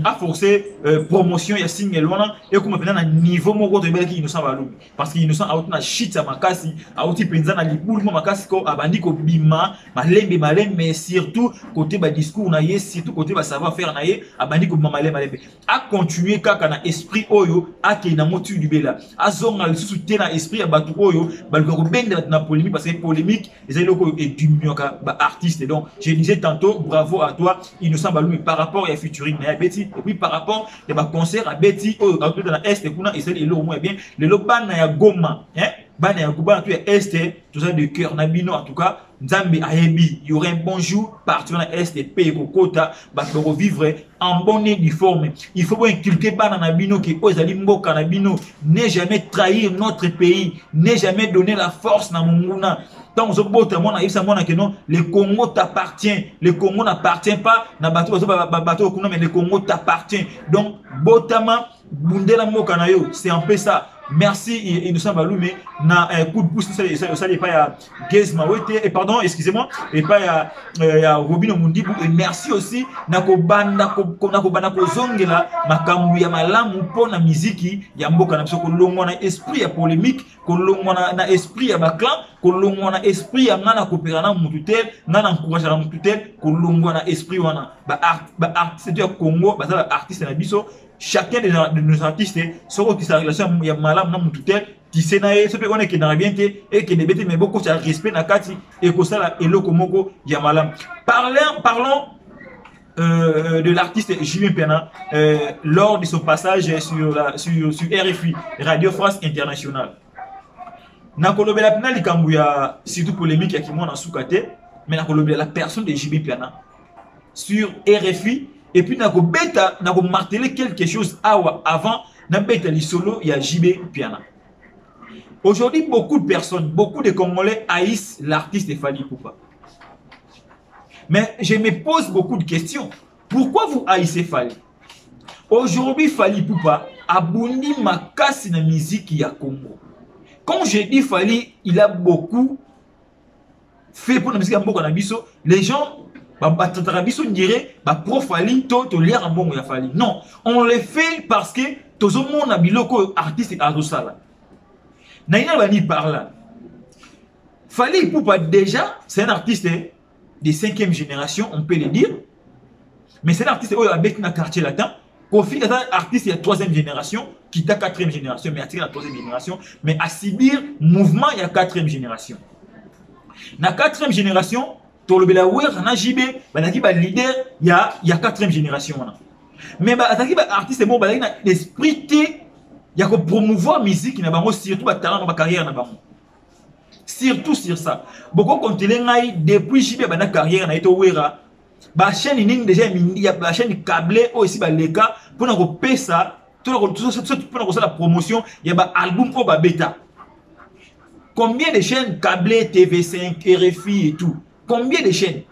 a forcé promotion, il y a signe loin, et comme on a un niveau mon de bel Innocent Baloum. Parce qu'Innocent a eu un shit à Makasi, a eu un liboul, Makasi, a bandi ko bima, malembe, mais surtout côté discours, surtout côté savoir-faire, a bandi ko malembe. A continué quand on a esprit oyo, qui na motu du bela azonga le soutien na esprit ya batu oyo balko benda na polémique parce que polémique les loko et du mioka artiste. Donc je disais tantôt bravo à toi Innocent Baloum par rapport à featuring na Betty et puis par rapport à concert à Betty au dans la est kuna et c'est le moins bien le loban ya Goma bana ya Goma tu est tout ça de cœur na bino en tout cas Nzambe ayebi il y aurait un bon jour partout dans est pays kokota ba vivre en bonne et due forme. Il faut inculquer bana na bino qui ozali mboka na bino ne jamais trahir notre pays, ne jamais donner la force na munguna. Tant que le Congo t'appartient, le Congo n'appartient pas na bateau mais le Congo t'appartient. Donc botama bundela mboka na yo, c'est un peu ça. merci Innocent Balou, mais na coup de pouce ça n'est pas ya Gez Mawete et pardon excusez-moi et pas ya Robin Mundibu et merci aussi na ko banda ko zongela makambu ya malamu pona muziki ya mboka na biso ko longwa na esprit ya polémique ko longwa na esprit ya baklan ko longwa na esprit ya ngana ko perana mututel ngana encourager mututel ko longwa na esprit wana ba artiste du Congo ba artiste na biso. Chacun de nos artistes, sauf que sa relation il y a malam na mututel, tu sais na ce peut on est qui n'a bien été et qui débete mais beaucoup ça respect na kati et que ça la eloko moko ya malam. Parlons de l'artiste Jimmy Piana lors de son passage sur RFI, Radio France Internationale. Na kolobela pena likambu ya surtout polémique ya kimona soukate, mais na kolobela la personne de Jimmy Piana sur RFI. Et puis, nous avons martelé quelque chose avant, nous avons solo, il y a JB Piana. Aujourd'hui, beaucoup de personnes, beaucoup de Congolais haïssent l'artiste Fally Ipupa. Mais je me pose beaucoup de questions. Pourquoi vous haïssez Fally? Aujourd'hui, Fally Ipupa a bondi makasi na musique ya Congo. Quand je dis Fally, il a beaucoup fait pour la musique ya Mboka na biso. Les gens non, on le fait parce que tout le monde a biloko artiste à Rosala. Naïna Bani parle. Fally Ipupa déjà, c'est un artiste de 5e génération, on peut le dire. Mais c'est un artiste qui a un quartier latin. Kofi est un artiste de 3e génération, qui est 4e génération, mais à la 3e génération. Mais à Sibir, mouvement, il y a 4e génération. Dans la 4e génération, tout le monde a JB, leader, il y a 4e génération. Mais artiste, bon, il y a l'esprit, il y a promouvoir la musique, surtout le talent, la carrière. Surtout sur ça. Beaucoup quand depuis JB, la carrière, la chaîne déjà la chaîne câblée aussi les cas pour nous payer ça, pour la promotion, il y a un album pour bêta. Combien de chaînes câblées TV5, RFI et tout? Combien de chaînes?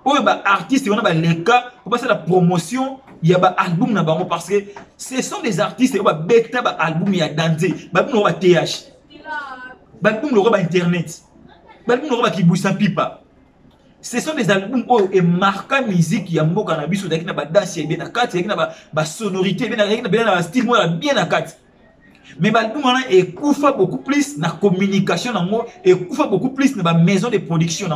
Oh, artistes, on a les cas pour passer la promotion, il y a un album parce que ce sont des artistes qui ont un album, il y a dansé, il y a TH, il y a Internet, il y a qui bouge sans pipa. Ce sont des albums qui marquent la musique, il y a un mot cannabis, il y a une danse, il y a une sonorité, il y a un style bien à 4. Mais l'album est beaucoup plus dans la communication et beaucoup plus dans la maison de production.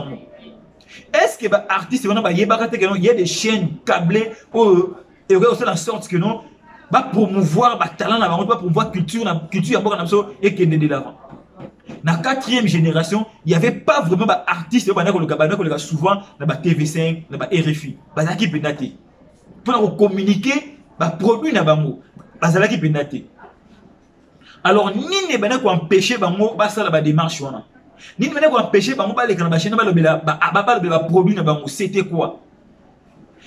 Est-ce que les artistes, il y a des chaînes câblées et aussi en sorte que non, promouvoir le talent, promouvoir la culture et qui est de l'avant. Dans la 4e génération, il n'y avait pas vraiment d'artistes qui souvent dans la TV5, dans la RFI. Pour communiquer, produire dans la alors, ni ne bana ko empêcher bango ba sala ba démarche wana. Ni ne bana ko empêcher bango ba lekana ba chaîne ba lobela ba produit na bango. C'était quoi?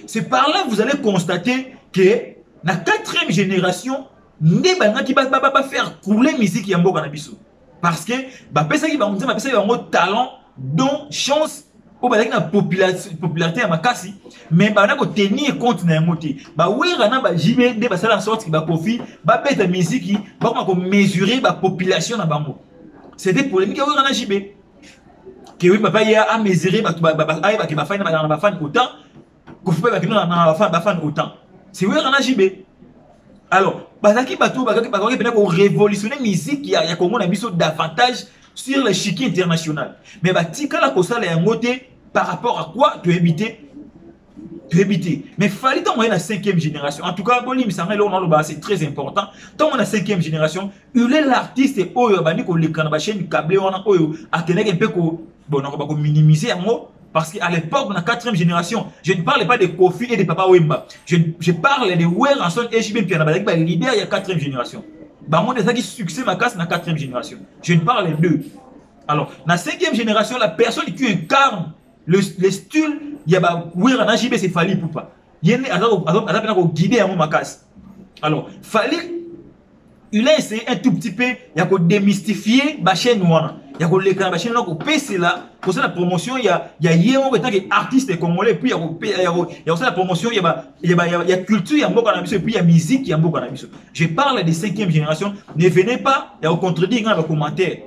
C'est par là que vous allez constater que na 4e génération ne bana ki ba faire couler musique ya mboka na biso. Parce que ba pesa ki bango ba pesa bango talent, don, chance pour ba na popularité ya makasi, mais ba na ko tenir compte na ngoti. Ba wira na ba JB de ba sala en sorte que ba Kofi ba beta musique ba ko mesurer ba population na bango. C'était polémique wira na JB. Que oui papa ya a mesurer ba ay ba ki ba fan na ba fan autant. Kofi ba ki na ba fan autant. C'est wira na JB. Alors, bazaki bato ba ko révolutionner musique ya Congo na biso davantage sur l'échiquier international. Mais bah tika la kosala ya ngote par rapport à quoi tu éviter. Mais fallait tant la 5e génération. En tout cas, c'est très important. Tant on a 5e génération, il est l'artiste et oyo bani ko le kanaba chaîne câblé on a oyo atenek un peu ko bon on va minimiser un mot parce qu'à l'époque on a 4e génération. Je ne parle pas de Kofi et de Papa Wemba. Je parle de Wer en son HB Piana avec le leader il y a 4e génération. Bah moi des qui succès ma casse na 4e génération. Je ne parle d'eux. Alors, dans la 5e génération, la personne qui incarne le style, il y a Wer en HB c'est Fally Ipupa. Il y a guider à mon macasse. Alors, Fally, il a essayé un tout petit peu, il a démystifier la chaîne noire. Il y a les chaînes qui là pour ça la promotion il y a en tant qu'artiste congolais puis il y a aussi la promotion il y a culture il y a beaucoup et puis il y a musique il y a beaucoup je parle de 5e génération ne venez pas il y a contredire dans les commentaires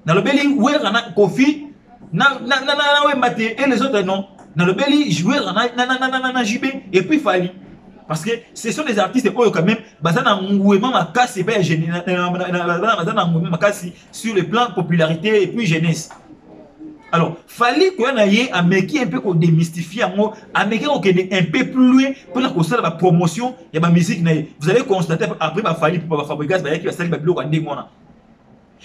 dans le beli ouais Kofi na maté et les autres non dans le beli jouer na JB et puis Fally parce que ce sont des artistes quand même sur le plan popularité et puis jeunesse. Alors, Fally qu'on ait un peu qu'on démystifie un peu plus loin pour la construire la promotion et la musique. Vous allez constater après Fally pour fabriquer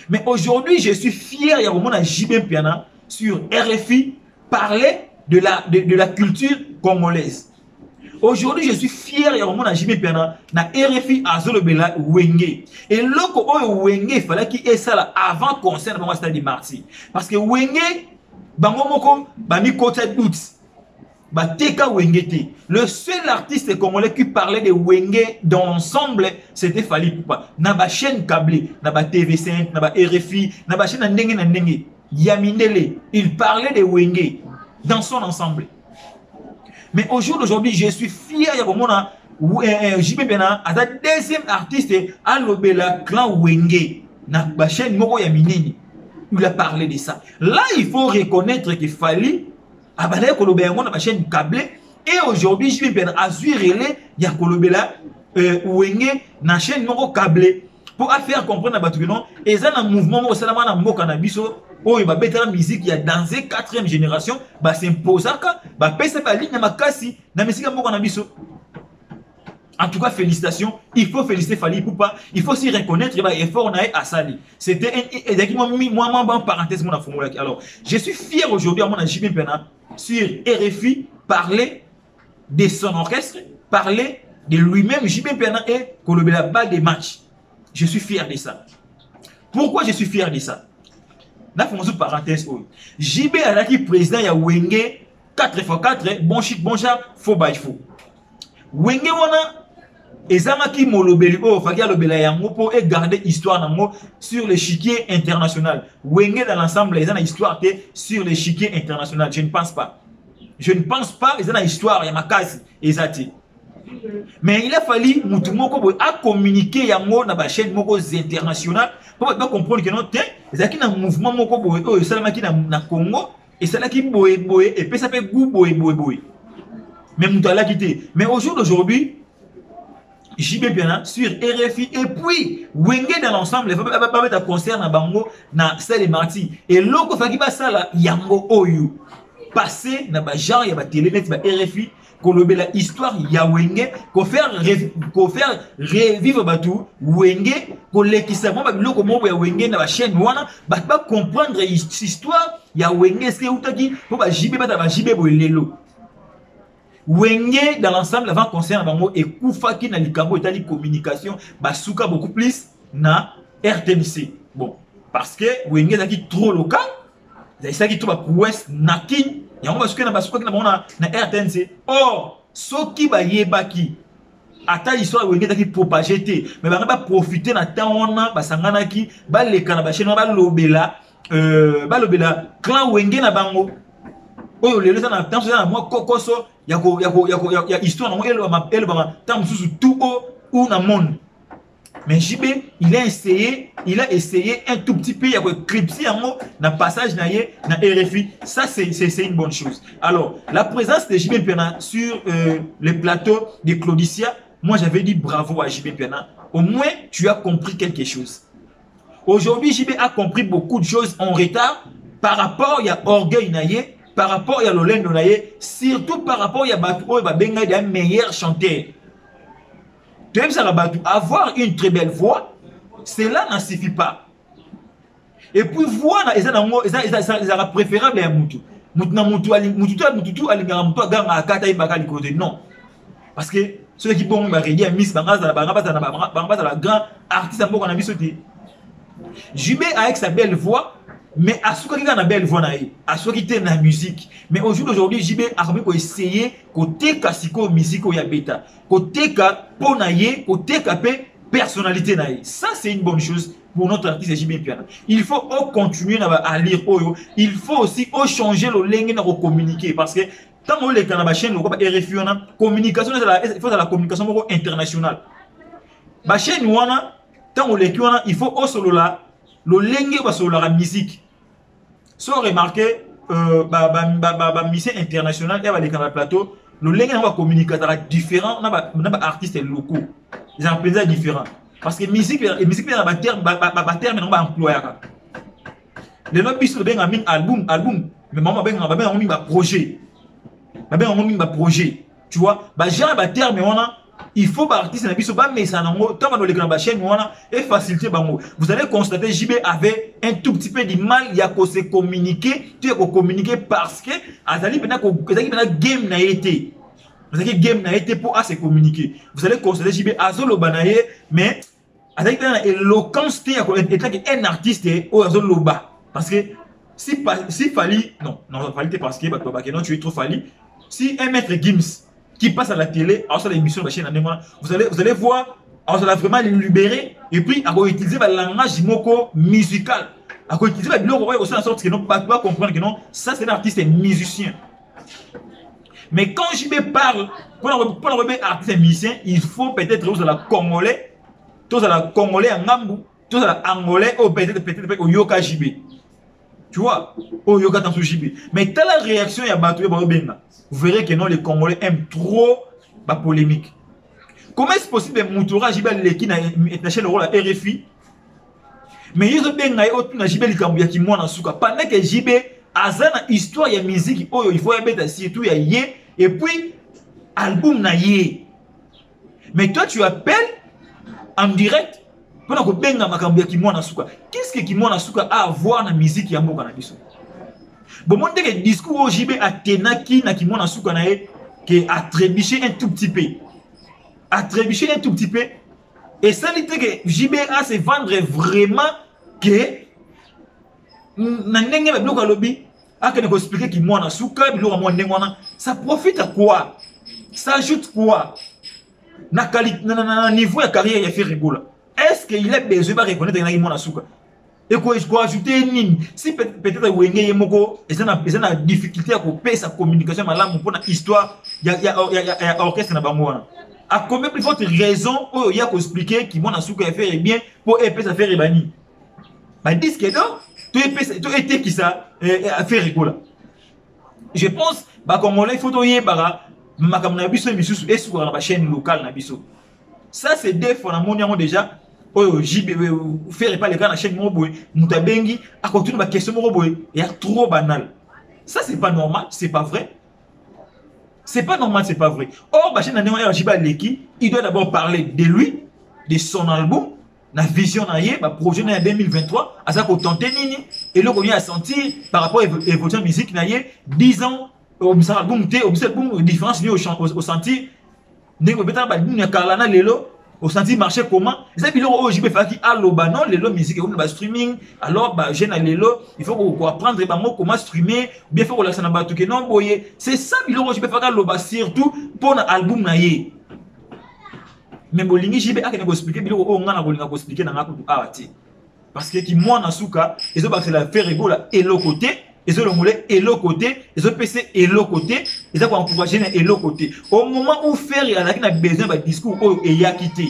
mais aujourd'hui, je suis fier il y a vraiment un JB Piana sur RFI parler de la culture congolaise. Aujourd'hui, je suis fier, il y a vraiment un JB Piana, na RFI Azolobela Wenge. Et loko Wenge, il fallait qu'il ait ça avant concert dans le stade de Marty. Parce que Wenge, bango moko, bami côté doute, ba teka Wenge te. Le seul artiste congolais qui parlait de Wenge dans l'ensemble, c'était Fally Ipupa. Na ba chaîne câblée, na ba TV5, na ba RFI, na ba chaîne ndenge. Yamindele, il parlait de Wenge dans son ensemble. Mais aujourd'hui, je suis fier de JB Piana, à la deuxième artiste, à l'Obela Clan Wenge, na chaîne Moko Yaminini. Il a parlé de ça. Là, il faut reconnaître qu'il fallait, à la chaîne câblée, et aujourd'hui, JB Piana a suivi il y a Kolobela Wenge, na chaîne Moko câblée, pour faire comprendre à Batounon, et ça, un mouvement, au Salama, na Moko Nabiso, oh, il va mettre la musique, il y a dansé 4e génération, bah c'est imposant, bah pèse pas ligne, ma casse, na musique à mon abisso. En tout cas, félicitations. Il faut féliciter Fally Ipupa. Il faut s'y reconnaître, il va effort à Sali. C'était moi, parenthèse, mon affront. Alors, je suis fier aujourd'hui à mon JB Piana sur RFI, parler de son orchestre, parler de lui-même, JB Piana et Kolobela balle des matchs. Je suis fier de ça. Pourquoi je suis fier de ça? Là, il faut une parenthèse. JB a été président ya Wenge 4x4, bon chic, bon chat, faux by faux. Wenge wana ezamaki molobeli faki alobela yango po et garder histoire nango sur l'échiquier international. Wenge dans l'ensemble ils ont une histoire sur l'échiquier international. Je ne pense pas. Je ne pense pas ils ont une histoire ya makasi ezati. Mais il a fallu Moutoumoko à communiquer yango na ba chaîne moko internationale pour comprendre que non ils ont un mouvement moko boy salamaki na Congo et ça là qui boy et puis ça fait goût boy. Mais Moutala quitté. Mais au jour d'aujourd'hui JB Piana sur RFI et puis Wenge dans l'ensemble il va pas mettre un concert na bango na salle Marty et loko faki ba sala yango oyo passer na ba genre ya ba télé net ba RFI kolobela histoire ya Wenge ko faire revivre batou Wenge ko lekisa mo ba biloko mo ya Wenge na ba chaîne wana ba comprendre histoire ya Wenge c'est utaki po ba JB ba JB bolelo Wenge dans l'ensemble avant concert bango et Koufaki na likambo etali communication basuka beaucoup plus na RTNC. Bon parce que Wenge zaki trop local zaki trop ba ouest naki yango basuka na basuka na RTNC. Or soki ba yebaki ata histoire Wenge zaki propager te mais ba profiter na temps wana basanganaki ba leka na ba chaîne ba lobela clan Wenge na bango oyo lelo na temps na moi kokoso ya histoire na elle ba temps sous tout ou na monde. Mais JB il a essayé un tout petit peu ya ko clipser yango na passage na RFI. Ça c'est une bonne chose. Alors la présence de JB Piana sur le plateau de Claudicia, moi j'avais dit bravo à JB Piana. Au moins tu as compris quelque chose. Aujourd'hui JB a compris beaucoup de choses en retard par rapport à Orgueil Naye, par rapport à Lolendo Naye, surtout par rapport à Batou Babenga des meilleurs chanteurs. Tu aimes ça avoir une très belle voix, cela n'en suffit pas. Et puis voix ça préférable à Moutou. Non. Parce que ceux qui vont rédiger à Miss Bangaza, la grande artiste qu'on a mis sauter. JB avec sa belle voix, mais à ce qui a une belle voix, à ce qui est dans la musique. Mais aujourd'hui, JB a essayé côté Kasiko musique ou Yabeta, côté Ponaye, côté Kapé personnalité. Ça, c'est une bonne chose pour notre artiste JB Piana. Il faut continuer à lire, il faut aussi changer le langue de communiquer parce que tant que les Canadiens chaîne RFI communication il faut la communication internationale. La chaîne tant que les il faut aussi le langue sur la musique. Si vous remarquez mission internationale et les Canadiens plateau, le langue va communiquer différent, on a artistes locaux. Ils ont un différent. Parce que musique na ba terme non ba employé les no biso ben ngami album mais maman ben ngami ba projet tu vois ba genre ba terme on il faut ba artiste na biso ba mais ça nango tant ba le ba chaîne on et faciliter bango. Vous allez constater JB avait un tout petit peu de mal il a ko se communiquer, tu ko communiquer parce que azali bena ko game na été. Vous avez game n'a été pour se communiquer. Vous allez constater JB Azolo Banaye, mais avec une éloquence, un artiste au Azolo Ba. Parce que si Fali, non, Fali parce que non, tu es trop Fali. Si un maître Gims qui passe à la télé, alors sur l'émission de la chaîne, vous allez voir, alors ça va vraiment le libérer et puis à utiliser le langage moko musical. À utiliser le langage aussi en sorte que non, pas comprendre que non, ça c'est un artiste musicien. Mais quand JB parle, pour le artiste musicien, il faut peut-être aux la Congolais, tous à la Congolais en Ngambou, tous à la Angolais, ou peut-être au Yoka JB. Tu vois, au Yoka dans JB. Mais telle la réaction, il y a battu, vous verrez que non, les Congolais aiment trop la polémique. Comment est-ce possible que Moutoura JB qui n'a le rôle à RFI? Mais ils ont bien na JB Likambouya qui moi dans souka. Pendant que JB a une histoire, il y a musique, il faut mettre surtout, il y a et puis, album na yé. Mais toi, tu appelles en direct pour que benga makambia Kimwana Suka. Qu'est-ce que Kimwana Suka a à voir dans la musique ya mboka na biso? Bon, moi, dès que le discours au JB a tenaki na Kimwana Suka na yé, qui a trébuché un tout petit peu. A trébuché un tout petit peu. Et ça, dit que JB a se vendre vraiment que na ndenge ba bloka lobby. Ah, que nous expliquer qui moi na souka, ça profite à quoi? Ça ajoute quoi? Na niveau de carrière, il a fait rigoler. Est-ce qu'il a besoin de reconnaître qu'il y a mon souka? Et quoi ajouter une si peut-être Wenge Yemoko, et ça a difficulté à couper sa communication, mais pour l'histoire, il y a orchestre na bangoana. À combien plus forte raison, il y a expliquer qui moi na souka a fait bien pour épais à faire ribani? Bah, dis que non. Tout été qui ça a fait rigoler. Je pense comme on l'a photoyé par ma biso misusu et sur la chaîne locale na biso. Ça c'est des fois na moniamo déjà JB faire pas les gars na chaîne moboy mutabengi à continuer ma question moboy et trop banal. Ça c'est pas normal, c'est pas vrai. C'est pas normal, c'est pas vrai. Or ma chaîne na JB Leki, il doit d'abord parler de lui, de son album. La vision na projet en 2023 à ça qu'on tente nini et là on vient à sentir par rapport à l'évolution musique na 10 ans au album différence au senti ndenge beta ba dunia kalana lelo au senti marché comment ça bilo au JB faki allo ba non lelo musique on ba streaming alors ba jeune lelo il faut qu'on apprendre ba mot comment streamer bien faire relaxer na ba tout que non boye c'est ça bilo au JB faki allo ba surtout pour un album na yé. Mais bolingi JB a que expliquer bilo o ngana bolinga ko expliquer na ngako awati parce que qui moi na souka ils ont baxé la faire rigola et l'autre côté ils ont le moulet et l'autre côté ils ont PC et l'autre côté ils ont encourager et l'autre côté au moment où faire il a besoin d'un discours et y a quitté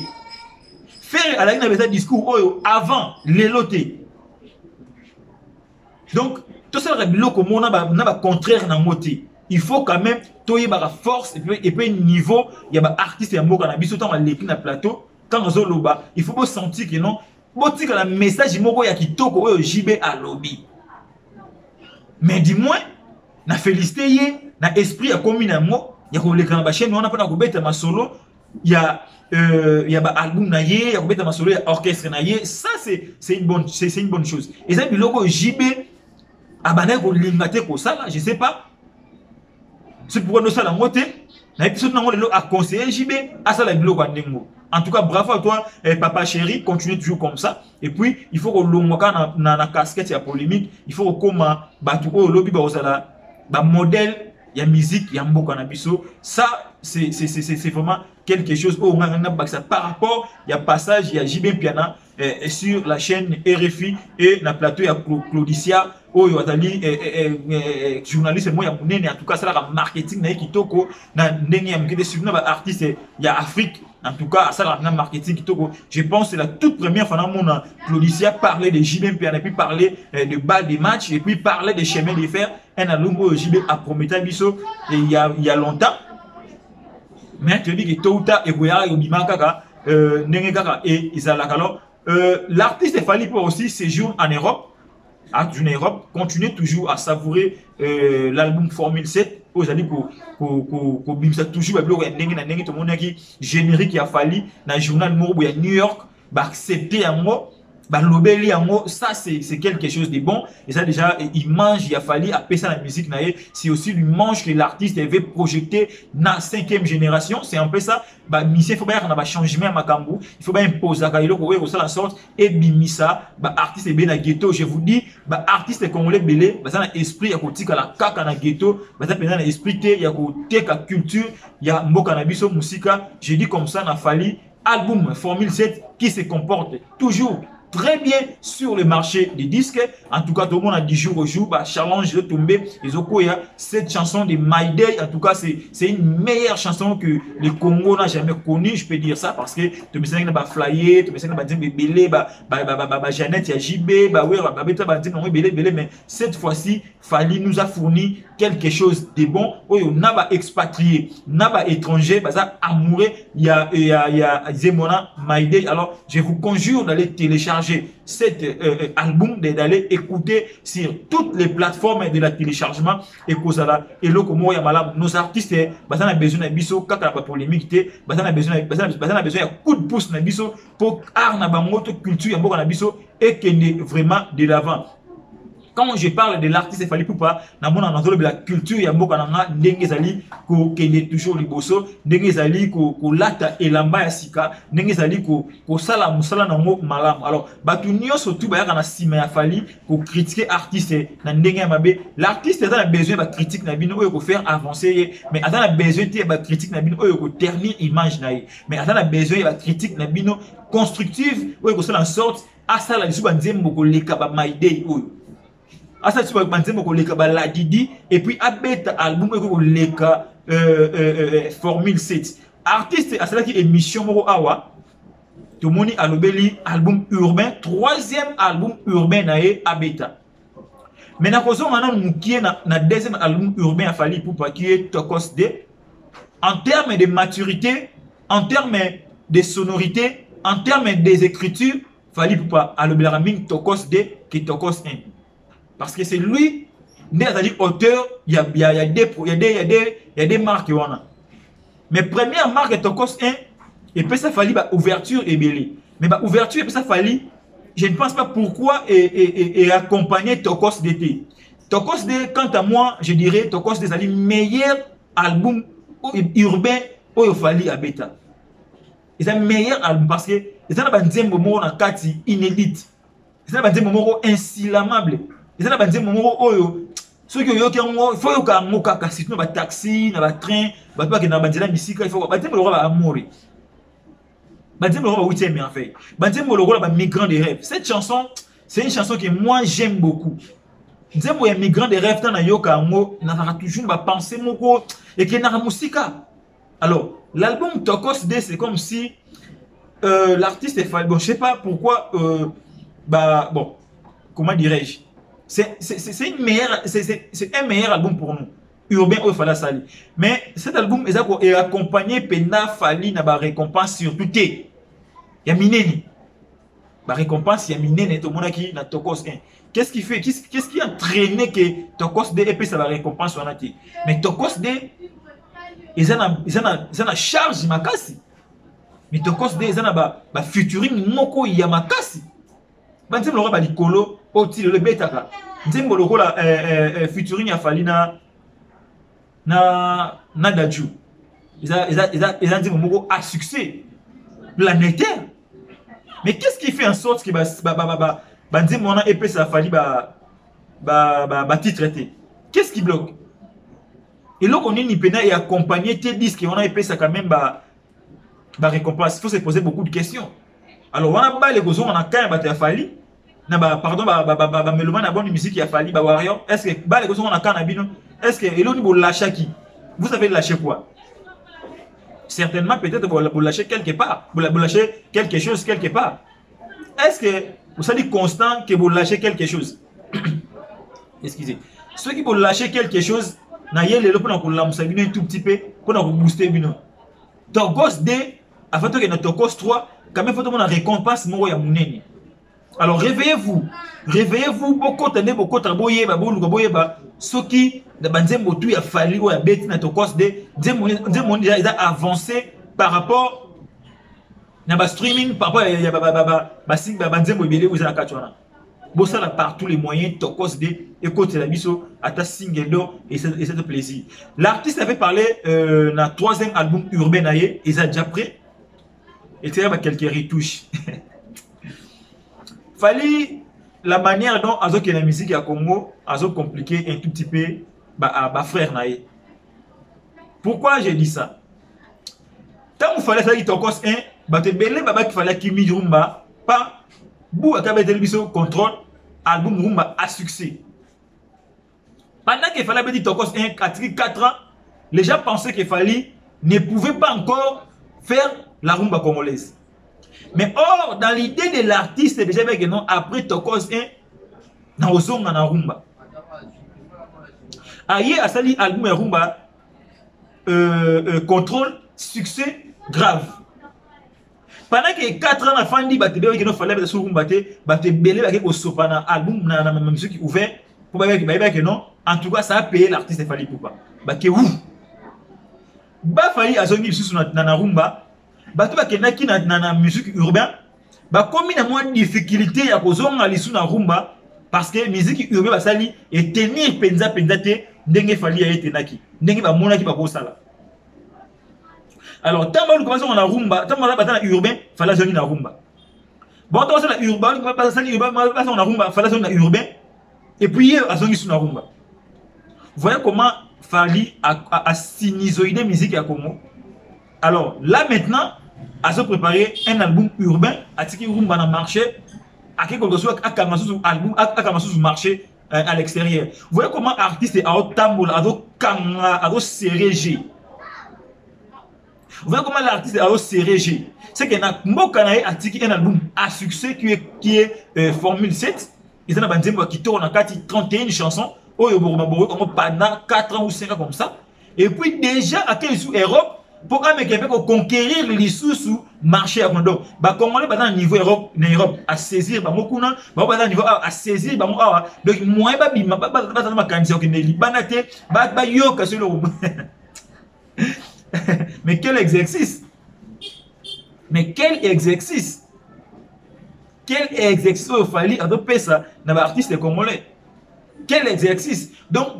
faire il a besoin d'un discours avant les lotés donc tout ça le bilo comme on a contraire na moté. Il faut quand même toyer la force et puis niveau il y a des artistes et mboka na biso tant l'équipe na plateau quand on zoloba il faut pas sentir que non boti que la message moko ya kitoko oyo JB a lobby mais dis-moi na félicité yé na esprit a commis na mo ya ko leka na chaîne on a pas na ko beta ma solo il y a ba album na yé ya ko beta ma solo ya orchestre na yé ça c'est une bonne chose et ça biloko JB abana ko lingate ko ça là je sais pas. C'est pourquoi nous sommes à moté. L'épisode a conseillé JB à ça la bloc. En tout cas, bravo à toi, papa chéri. Continue toujours comme ça. Et puis, il faut que l'on na casquette et la polémique. Il faut que comme batu au lobby modèle il y a musique, il y a mboka na biso. Ça, c'est vraiment quelque chose. Oh, par rapport, il y a passage, il y a JB Piana sur la chaîne RFI et na plateau, il y a Claudicia. Oh, il y a journaliste, moi, il y a en tout cas, ça la marketing, na kitoko, na ndenge ya sur na artiste, il y a Afrique. En tout cas, ça la marketing kitoko. Je pense que c'est la toute première fois que Claudicia parlait de JB Piana, et puis parlait de bal des matchs, et puis parlait des chemins de fer. Un album où JB a promis biso il y a longtemps. Mais tu dis que tôt ou tard, et l'artiste Fally Ipupa aussi séjourne en Europe. En Europe, continue toujours à savourer l'album Formule 7. Vous allez pour bimsa toujours tout le monde qui générique a fallu dans le journal New York, accepter un mot. Ça c'est quelque chose de bon et ça déjà il mange, il a fallu appeler ça la musique, c'est aussi lui mange que l'artiste veut projeter dans la 5e génération, c'est un peu ça. Il faut bien qu'on a changement à Makambu, il faut bien imposer à Kailo pour ça la sorte et bimisa artiste est bien à ghetto. Je vous dis artiste congolais belé ça un esprit à côté à la kaka na ghetto, ça peut un esprit il y a côté la culture, il y a mboka na biso musika. Je dis comme ça, n'a fallu album Formule 7 qui se comporte toujours très bien sur le marché des disques. En tout cas, tout le monde a dit jour au jour, challenge de tomber. Et cette chanson de My Day, en tout cas, c'est une meilleure chanson que le Congo n'a jamais connue, je peux dire ça, parce que tu me sais que flyer, tu me sais que belé, Jeannette, il y a JB, mais cette fois-ci, Fally nous a fourni quelque chose de bon. On n'a pas expatrié, n'a pas étranger, ça amoureux, il y a Zemona, My Day. Alors, je vous conjure d'aller télécharger cet album, d'aller écouter sur toutes les plateformes de la téléchargement et nos artistes on a besoin de biso quand la polémique on a besoin de coup de pouce na biso pour art na bangoto culture ya na biso et que vraiment de l'avant. Quand je parle de l'artiste Fally Ipupa, na mona na la culture ya mboka na ndenge zali ko kende toujours liboso, ndenge zali ko lata elamba ya sika, ndenge zali ko sala musala na ngo malamu. Alors batu nyonso tout ba ya na sima ya Fally ko critiquer artiste na ndenge ya mabe. L'artiste a besoin ba critique na bino oyo ko faire avancer, mais a besoin te ba critique na bino oyo ko ternir image na ye. Mais a besoin ba critique na bino constructive oyo ko sala en sorte asala lisu ba nzembo ko leka ba My Day oyo. Asa tu vas la Didi et puis abeta album leka Formule 7 artiste à cela qui émission moro awa to moni alobeli album urbain 3e album urbain nae abeta. Mais na kozo ngana mukie na 2e album urbain à Fally Ipupa qui est Tokos D. En termes de maturité, en termes de sonorité, en termes des écritures, Fally Ipupa alobela ming Tokos D qui Tokos 1. Parce que c'est lui, auteur, il y a des marques. Mais première marque est Tokos 1, et puis ça fallait ouverture et belé. Mais ouverture et puis ça fallait, je ne pense pas pourquoi et accompagner Tokos d'été. Tokos D, quant à moi, je dirais Tokos D, c'est le meilleur album urbain où il fallait à Beta. C'est le meilleur album parce que c'est un moment inédit. C'est un moment insilamable. Et ça, c'est un moment où ceux qui ont il faut que un taxi, un train, il faut que migrant des rêves. Cette chanson, c'est une chanson que moi j'aime beaucoup. Nzembo ya migrant des rêves dans yoka ngo na toujours ba penser moko et que na musika. Alors, l'album Tokos D, c'est comme si l'artiste est bon, je sais pas pourquoi bon, comment dirais-je? C'est un meilleur album pour nous. Urbain ou Fala Sali. Mais cet album est accompagné Pena Fally na ba récompense surtout te. Ya mineni. Ba récompense ya mineni to monaki na Tokos 1. Qu'est-ce qui fait? Qu'est-ce qui a entraîné que Tokos D et puis ça va récompense sur nati? Mais Tokos D ils ont charge makasi. Mais Tokos D ils ont ba featuring moko ya makasi. Banzim lora ba likolo oti le betaka. Nzimbo lokola featuring ya Fally na Dadju. Ils ont dit moko à succès planétaire. Mais qu'est-ce qui fait en sorte que Banzim on a épais ça Fally titre traité? Qu'est-ce qui bloque? Et là, on est accompagné tes disques et on a épais ça quand même récompense. Il faut se poser beaucoup de questions. Alors, on a pas les gosons, on a quand même fallu. Pardon, mélomane a bonne musique qui a fallu, Warrior. Est-ce que les gosons, on a quand même est-ce que et là, vous lâchez qui? Vous avez lâché quoi? Certainement, peut-être vous lâchez quelque part. Vous lâchez quelque chose quelque part. Est-ce que vous savez constant que vous lâchez quelque chose? Excusez. Ceux qui vous lâcher quelque chose, n'ayez les pour nous lancer un tout petit peu pour nous booster bino. Tokos 2, avant que notre Tokos 3, quand même faut que récompense mo ya munene. Alors réveillez-vous. Réveillez-vous beaucoup tenez beaucoup travailler ba bolu boye ba soki de banzembo tout ya fali ou ya beti na Tokos 2, nzembo déjà avancé par rapport na ba streaming par rapport ya ba sing ba banzembo belé vous à katwana. Bossa par tous les moyens, Tokos de écoute la biso, à single et c'est de plaisir. L'artiste avait parlé dans le 3e album urbain, ils ont déjà prêt. Et c'est quelques retouches. Fallait la manière dont Azo qui la musique à Congo, Azo compliqué un tout petit peu, à frère naïe. Pourquoi j'ai dit ça? Tant qu'il fallait faire Tokos 1, bah te belé baba qu'il fallait qu'il m'y rumba, pas. Bou à télévision contrôle album rumba à succès. Pendant qu'il fallait dire Tokos 1 4 ans, les gens pensaient qu'il fallait ne pouvait pas encore faire la rumba congolaise. Mais or dans l'idée de l'artiste déjà avec non après Tokos 1 na ozonga na rumba. Aïe a sali album rumba contrôle succès grave. Pendant que 4 ans, la fin dit que il fallait sur rumba belé avec au sopana album na musique ouvert pour que non. En tout cas, ça a payé l'artiste fallait pour pas. Que où? Ba fallait azongi sur na rumba. Ba to ba kenaki na musique urbain. Ba comme na moins difficulté ya kozonga lisu na rumba parce que musique urbain ba sali et tenir penza te ndenge fallait ya tenaki. Ndenge ba monaki ba ko sala. Alors, tant que nous a rumba, tant que nous avons urbain, il fallait aller dans rumba. Bon, tant que nous avons urbain, il fallait aller dans urbain. Et puis, il fallait aller dans rumba. Vous voyez comment il fallait sinusoïder la musique à Congo. Alors, là maintenant, à se préparer un album urbain, à ce qui rumba dans le marché, à quelque chose à Kamasu album, à Kamasu marché à l'extérieur. Vous voyez comment l'artiste est à Tamboul, à Serégé. Vous voyez comment l'artiste a aussi. C'est qu'il y a un album à succès qui est Formule 7. Ils ont un qui tourne en 31 chansons. Pendant 4 ans ou 5 ans comme ça. Et puis déjà, à quel sous Europe, pour conquérir les sous marché à Mondo. Comment on est niveau Europe, à saisir, niveau à saisir, donc moi, mais quel exercice! Mais quel exercice! Quel exercice il fallait adopter ça dans l'artiste congolais? Quel exercice! Donc,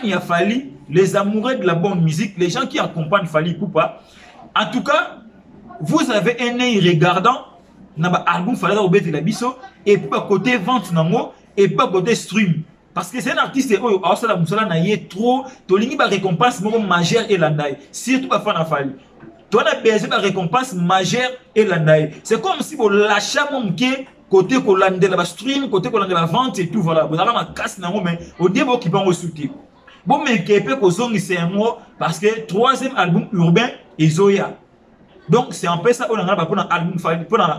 il a fallu les amoureux de la bonne musique, les gens qui accompagnent Fali Poupa. En tout cas, vous avez un œil regardant dans l'album Fali Robert et la Bisso, et pas côté vente et pas côté stream. Parce que c'est un artiste qui a trop de récompense majeure et l'andaï. Surtout pas fan à Fali. Tu as besoin de récompense majeure et l'andaï. C'est comme si vous lâchez mon côté de la stream, côté de la vente et tout. Voilà. Vous avez ma casse, mais au début, qui va soutenir. Bon, mais qui peut que c'est un mot parce que 3e album urbain est Zoya. Donc, c'est un peu ça qu'on a pour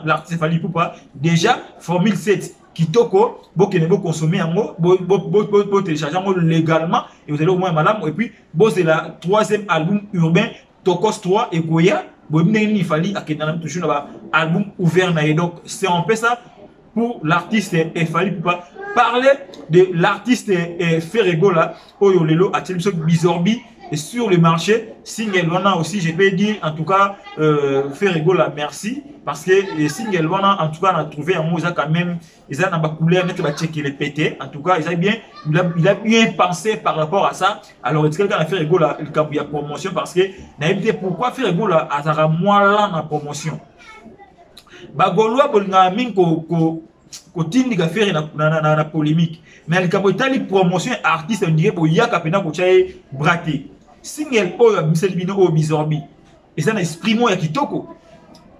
l'artiste Fali Poupa. Déjà, Formule 7. Kitoko, vous pouvez consommer un mot, vous télécharger un mot légalement et vous allez au moins madame. Et puis, c'est la 3e album urbain, Tokos 3 et Goya. Il fallait toujours un album ouvert. Donc, c'est un peu ça pour l'artiste et Fali Poupa. Parler de l'artiste Ferregola, Oyolelo, à Bizorbi. Et sur le marché, Single Wana aussi, je peux dire, en tout cas, Ferregola, merci. Parce que Single Wana, en tout cas, on a trouvé un mot, ils ont quand même, ils ont un couleur, ils ont checké les pétés. En tout cas, il a bien pensé par rapport à ça. Alors, est-ce que quelqu'un a fait Ferregola, il y a promotion parce que, pourquoi Ferregola a moins là dans la promotion? Bagoloa, il a fait la polémique. Mais il y a une promotion artiste, on dirait qu'il y a un braté. single oyo abimisa bino oyo bizorbi eza na esprit mo ya kitoko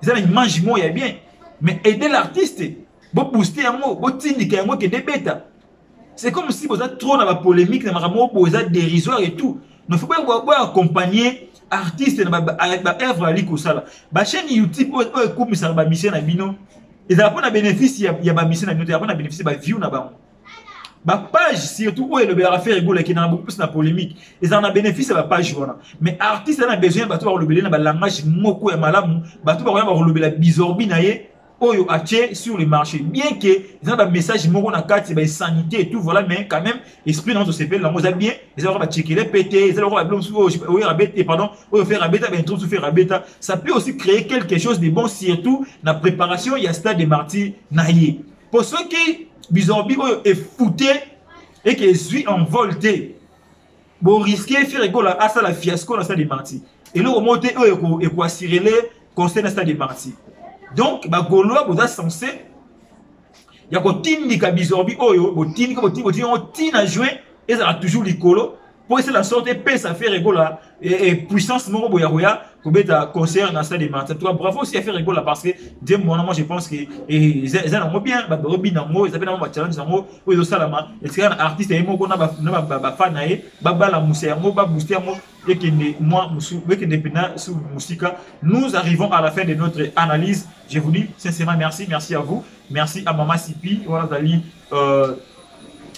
eza na image mo ya bien mais aider l'artiste bo booster yango bo tindika yango ke debeta c'est comme si vous êtes trop dans la polémique na makambo bo eza dérisoire et tout ne faut pas accompagner artiste na ba œuvre ali ko sala ba chaîne YouTube oyo ekumisa ba mission na bino eza pas na bénéfice ya ba mission na bino ya pas na bénéfice ba view na bango ba page surtout où le bénéfice faire rigoler qui n'a beaucoup plus na polémique ils en a bénéfice à la page voilà mais artiste a besoin bato ba le na ba langage moko ya malamu bato ba le la bizorbi na ye oyo ache sur le marché bien que ils ont un message moko na carte ba sanité et tout voilà mais quand même esprit dans ce CP la moza bien ils ont ba checker les pété ils ont ba blom sous oyo rabete pardon oyo faire rabeta ben trop sous faire rabeta ça peut aussi créer quelque chose de bon surtout na préparation il y a stade des martyrs na ye pour ceux qui bizorbi est fouté et qui suis envolé bon risquer faire rigoler à ça la fiasco dans stade des martyrs et là au monter et quoi assurer les conseils dans stade des martyrs donc ba goloa boza censé ya ko tindika bizorbi oyo bo tindika bo tina juin et ça a toujours likolo pour essayer la sorte et ça fait rigoler et puissance moko boya roya ko beta concert dans stade des martyrs toi bravo aussi à faire rigoler parce que dès moi je pense que et ça na bien ba robi na mo ça peut na challenge na mo oyo salama et c'est un artiste et moko na ba fan na ye ba bala musia mo ba booster mo et que moi sous musica nous arrivons à la fin de notre analyse. Je vous dis sincèrement merci à vous, merci à Mama Sipi voilà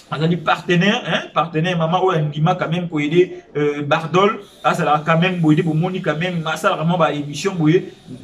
Azali partenaire maman ou Ndima quand même pour aider Bardol ça là quand même pour aider pour Moni quand même ça vraiment ba émission pour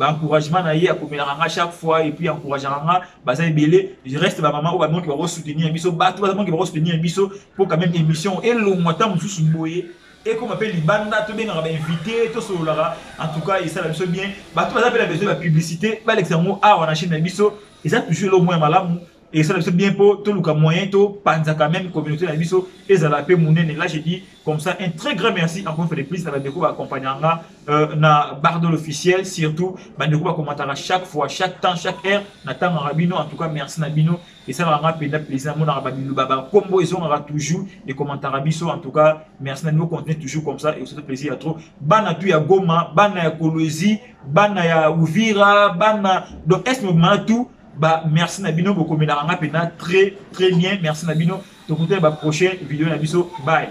encouragement na ye à commémorer chaque fois et puis encouragement ba ça belé je reste ba maman ou ba mon qui va soutenir biso ba tout ba qui va soutenir biso pour quand même émission et le mois mususu boye et comme appelle Libanda tout bien on va inviter tout sur là en tout cas et ça la biso bien ba tout ça appelle besoin de publicité ba l'examen a on enchaîne biso et ça toujours le moins malamu et ça c'est bien pour tout le moyen tout panza quand même communauté la biso et ça la paix monene là j'ai dit comme ça un très grand merci encore fait des plus dans la déco accompagnant na Bardol officiel surtout ba déco va commenter à chaque fois chaque temps chaque heure na temps rabino en tout cas merci Nabino et ça va rappeler plaisir mon rabino baba combo ils aura toujours des commentaires biso en tout cas merci Nabino continue toujours comme ça et c'est plaisir à trop bana tu ya Goma bana ya Kolwezi bana ya Uvira bana donc est moment tout bah merci Nabino beaucoup mais la très bien merci Nabino donc pour la prochaine vidéo Nabiso bye.